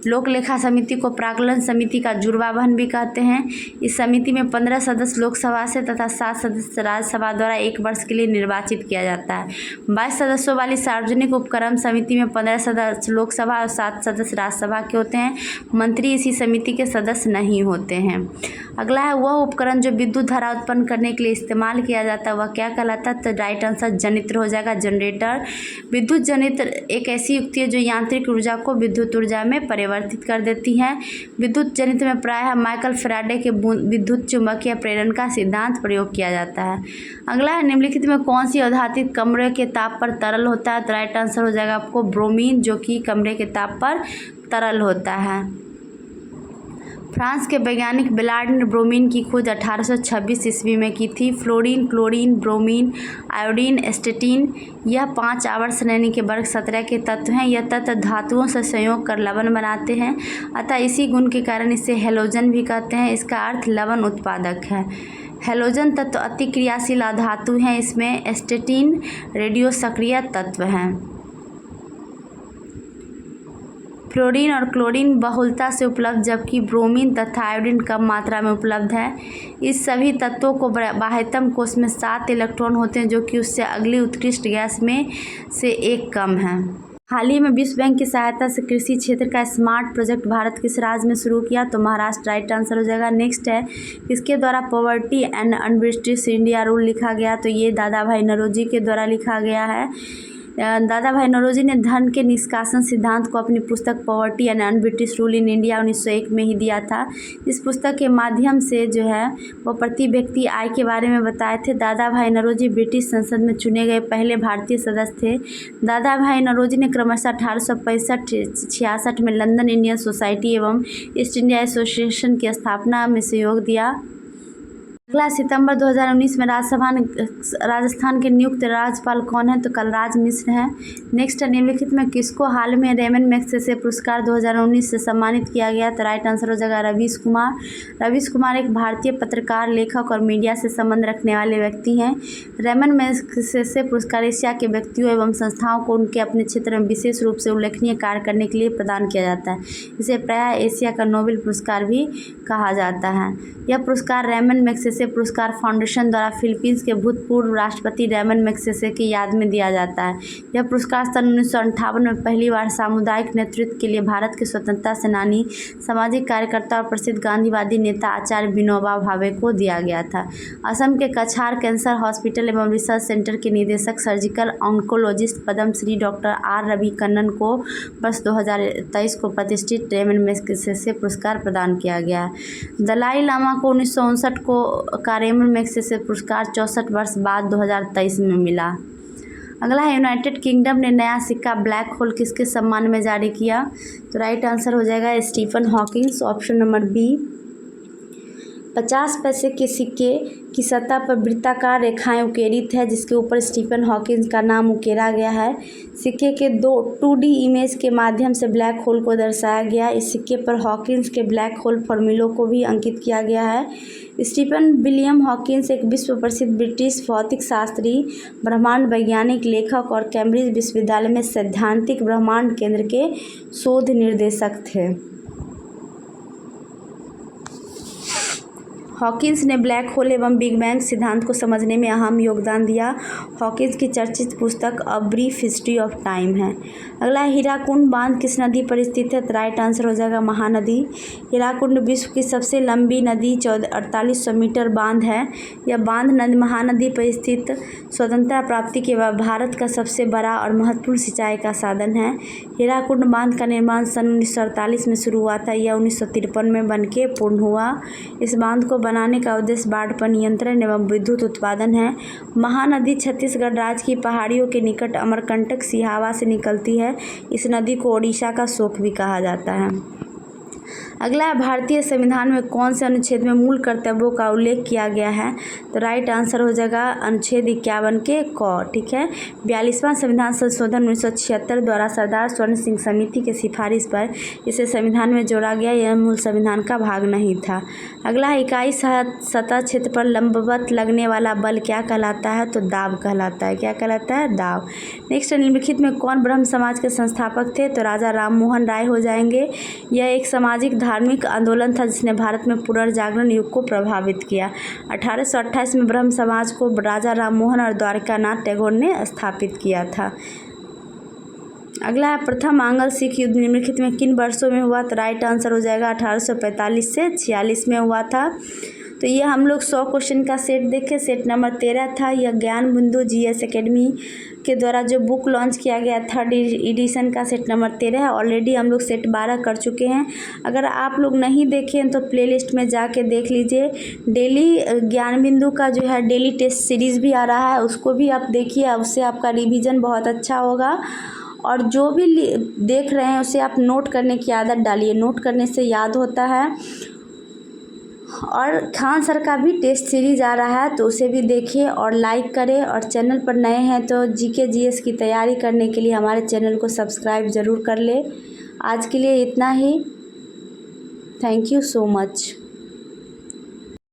लोक लेखा समिति को प्राक्कलन समिति का जुड़वा बहन भी कहते हैं। इस समिति में 15 सदस्य लोकसभा से तथा 7 सदस्य राज्यसभा द्वारा 1 वर्ष के लिए निर्वाचित किया जाता है। 22 सदस्यों वाली सार्वजनिक उपक्रम समिति में 15 सदस्य लोकसभा और 7 सदस्य राज्यसभा के होते हैं। मंत्री इसी समिति के सदस्य नहीं होते हैं। अगला है वह उपकरण जो विद्युत धारा उत्पन्न करने के लिए इस्तेमाल किया जाता है, वह क्या कहलाता है? तो राइट आंसर जनित्र हो जाएगा, जनरेटर। विद्युत जनित्र एक ऐसी युक्ति है जो यांत्रिक ऊर्जा को विद्युत ऊर्जा में परिवर्तित कर देती है। विद्युत जनित्र में प्रायः माइकल फैराडे के विद्युत चुंबकीय प्रेरण का सिद्धांत प्रयोग किया जाता है। अगला है निम्नलिखित में कौन सी अधातित कमरे के ताप पर तरल होता है? तो राइट आंसर हो जाएगा आपको ब्रोमीन, जो कि कमरे के ताप पर तरल होता है। फ्रांस के वैज्ञानिक बेलार्ड ने ब्रोमीन की खोज 1826 ईस्वी में की थी। फ्लोरीन, क्लोरीन, ब्रोमीन, आयोडीन, एस्टेटिन यह 5 आवर्त श्रेणी के वर्ग 17 के तत्व हैं। यह तत्व धातुओं से संयोग कर लवण बनाते हैं, अतः इसी गुण के कारण इसे हैलोजन भी कहते हैं। इसका अर्थ लवण उत्पादक है। हैलोजन तत्व अति क्रियाशील धातु हैं। इसमें एस्टेटिन रेडियो सक्रिय तत्व हैं। फ्लोरीन और क्लोरीन बहुलता से उपलब्ध, जबकि ब्रोमीन तथा आयोडीन कम मात्रा में उपलब्ध है। इस सभी तत्वों को बाह्यतम कोश में 7 इलेक्ट्रॉन होते हैं, जो कि उससे अगली उत्कृष्ट गैस में से 1 कम है। हाल ही में विश्व बैंक की सहायता से कृषि क्षेत्र का स्मार्ट प्रोजेक्ट भारत किस राज्य में शुरू किया? तो महाराष्ट्र राइट आंसर हो जाएगा। नेक्स्ट है किसके द्वारा poverty and un-British India rule लिखा गया? तो ये दादा भाई नौरोजी के द्वारा लिखा गया है। दादा भाई नौरोजी ने धन के निष्कासन सिद्धांत को अपनी पुस्तक poverty and un-British rule in India 1901 में ही दिया था। इस पुस्तक के माध्यम से जो है वो प्रति व्यक्ति आय के बारे में बताए थे। दादा भाई नौरोजी ब्रिटिश संसद में चुने गए पहले भारतीय सदस्य थे। दादा भाई नौरोजी ने क्रमशः 1865-66 में लंदन इंडियन सोसाइटी एवं ईस्ट इंडिया एसोसिएशन की स्थापना में सहयोग दिया। अगला सितंबर 2019 में राजस्थान के नियुक्त राज्यपाल कौन है? तो कलराज मिश्र हैं। नेक्स्ट है निम्नलिखित में किसको हाल में रेमन मैग्सेसे पुरस्कार 2019 से सम्मानित किया गया? तो राइट आंसर हो जाएगा रवीश कुमार। रवीश कुमार एक भारतीय पत्रकार, लेखक और मीडिया से संबंध रखने वाले व्यक्ति हैं। रेमन मैग्सेसे पुरस्कार एशिया के व्यक्तियों एवं संस्थाओं को उनके अपने क्षेत्र में विशेष रूप से उल्लेखनीय कार्य करने के लिए प्रदान किया जाता है। इसे प्रायः एशिया का नोबेल पुरस्कार भी कहा जाता है। यह पुरस्कार रेमन मैग्सेसे पुरस्कार फाउंडेशन द्वारा फिलीपींस के भूतपूर्व राष्ट्रपति रेमन मैग्सेसे की याद में दिया जाता है। यह पुरस्कार सन 1958 में पहली बार सामुदायिक नेतृत्व के लिए भारत के स्वतंत्रता सेनानी, सामाजिक कार्यकर्ता और प्रसिद्ध गांधीवादी नेता आचार्य विनोबा भावे को दिया गया था। असम के कछार कैंसर हॉस्पिटल एवं रिसर्च सेंटर के निदेशक surgical oncologist Padma Shri doctor R Ravi Kannan को वर्ष 2023 को प्रतिष्ठित रेमन मैग्सेसे पुरस्कार प्रदान किया गया। दलाई लामा को 1959 का रेमन मैग्सेसे पुरस्कार 64 वर्ष बाद 2023 में मिला। अगला है यूनाइटेड किंगडम ने नया सिक्का ब्लैक होल किसके सम्मान में जारी किया? तो राइट आंसर हो जाएगा Stephen Hawkins, option number B. 50 पैसे के सिक्के की सतह पर वृत्ताकार रेखाएं उकेरित है, जिसके ऊपर स्टीफन हॉकिंस का नाम उकेरा गया है। सिक्के के 2D इमेज के माध्यम से ब्लैक होल को दर्शाया गया। इस सिक्के पर हॉकिंस के ब्लैक होल फॉर्मूलों को भी अंकित किया गया है। स्टीफन विलियम हॉकिंस एक विश्व प्रसिद्ध ब्रिटिश भौतिक शास्त्री, ब्रह्मांड वैज्ञानिक, लेखक और कैम्ब्रिज विश्वविद्यालय में सैद्धांतिक ब्रह्मांड केंद्र के शोध निर्देशक थे। हॉकिंस ने ब्लैक होल एवं बिग बैंग सिद्धांत को समझने में अहम योगदान दिया। हॉकिंस की चर्चित पुस्तक a brief history of time है। अगला हीराकुंड बांध किस नदी पर स्थित है? तो राइट आंसर हो जाएगा महानदी। हीराकुंड विश्व की सबसे लंबी नदी 4800 मीटर बांध है। यह बांध महानदी पर स्थित स्वतंत्रता प्राप्ति के बाद भारत का सबसे बड़ा और महत्वपूर्ण सिंचाई का साधन है। हीराकुंड बांध का निर्माण सन 1948 में शुरू हुआ था। यह 1953 में बनके पूर्ण हुआ। इस बांध को बनाने का उद्देश्य बाढ़ पर नियंत्रण एवं विद्युत उत्पादन है। महानदी छत्तीसगढ़ राज्य की पहाड़ियों के निकट अमरकंटक सिहावा से निकलती है। इस नदी को ओडिशा का शोक भी कहा जाता है। अगला है, भारतीय संविधान में कौन से अनुच्छेद में मूल कर्तव्यों का उल्लेख किया गया है? तो राइट आंसर हो जाएगा अनुच्छेद 51 के क। ठीक है, 42वां संविधान संशोधन 1976 द्वारा सरदार स्वर्ण सिंह समिति की सिफारिश पर इसे संविधान में जोड़ा गया। यह मूल संविधान का भाग नहीं था। अगला है, इकाई सतह क्षेत्र पर लंबवत लगने वाला बल क्या कहलाता है? तो दाब कहलाता है। क्या कहलाता है? दाब। नेक्स्ट, निम्नलिखित में कौन ब्रह्म समाज के संस्थापक थे? तो राजा राममोहन राय हो जाएंगे। यह एक सामाजिक धार्मिक आंदोलन था जिसने भारत में पुनर्जागरण युग को प्रभावित किया। 1828 में ब्रह्म समाज को राजा राममोहन और द्वारकानाथ टैगोर ने स्थापित किया था। अगला है, प्रथम आंग्ल सिख युद्ध निम्नलिखित में किन वर्षों में हुआ? तो राइट आंसर हो जाएगा 1845 से 46 में हुआ था। तो ये हम लोग 100 क्वेश्चन का सेट देखे। सेट नंबर 13 था। यह ज्ञान बिंदु जीएस एकेडमी के द्वारा जो बुक लॉन्च किया गया 3rd एडिशन का सेट नंबर 13 है। ऑलरेडी हम लोग सेट 12 कर चुके हैं। अगर आप लोग नहीं देखे हैं तो प्लेलिस्ट में जाके देख लीजिए। डेली ज्ञान बिंदु का जो है डेली टेस्ट सीरीज़ भी आ रहा है, उसको भी आप देखिए। उससे आपका रिवीजन बहुत अच्छा होगा। और जो भी देख रहे हैं उसे आप नोट करने की आदत डालिए। नोट करने से याद होता है। और खान सर का भी टेस्ट सीरीज आ रहा है, तो उसे भी देखिए और लाइक करें। और चैनल पर नए हैं तो जीके जीएस की तैयारी करने के लिए हमारे चैनल को सब्सक्राइब ज़रूर कर ले। आज के लिए इतना ही। Thank you so much.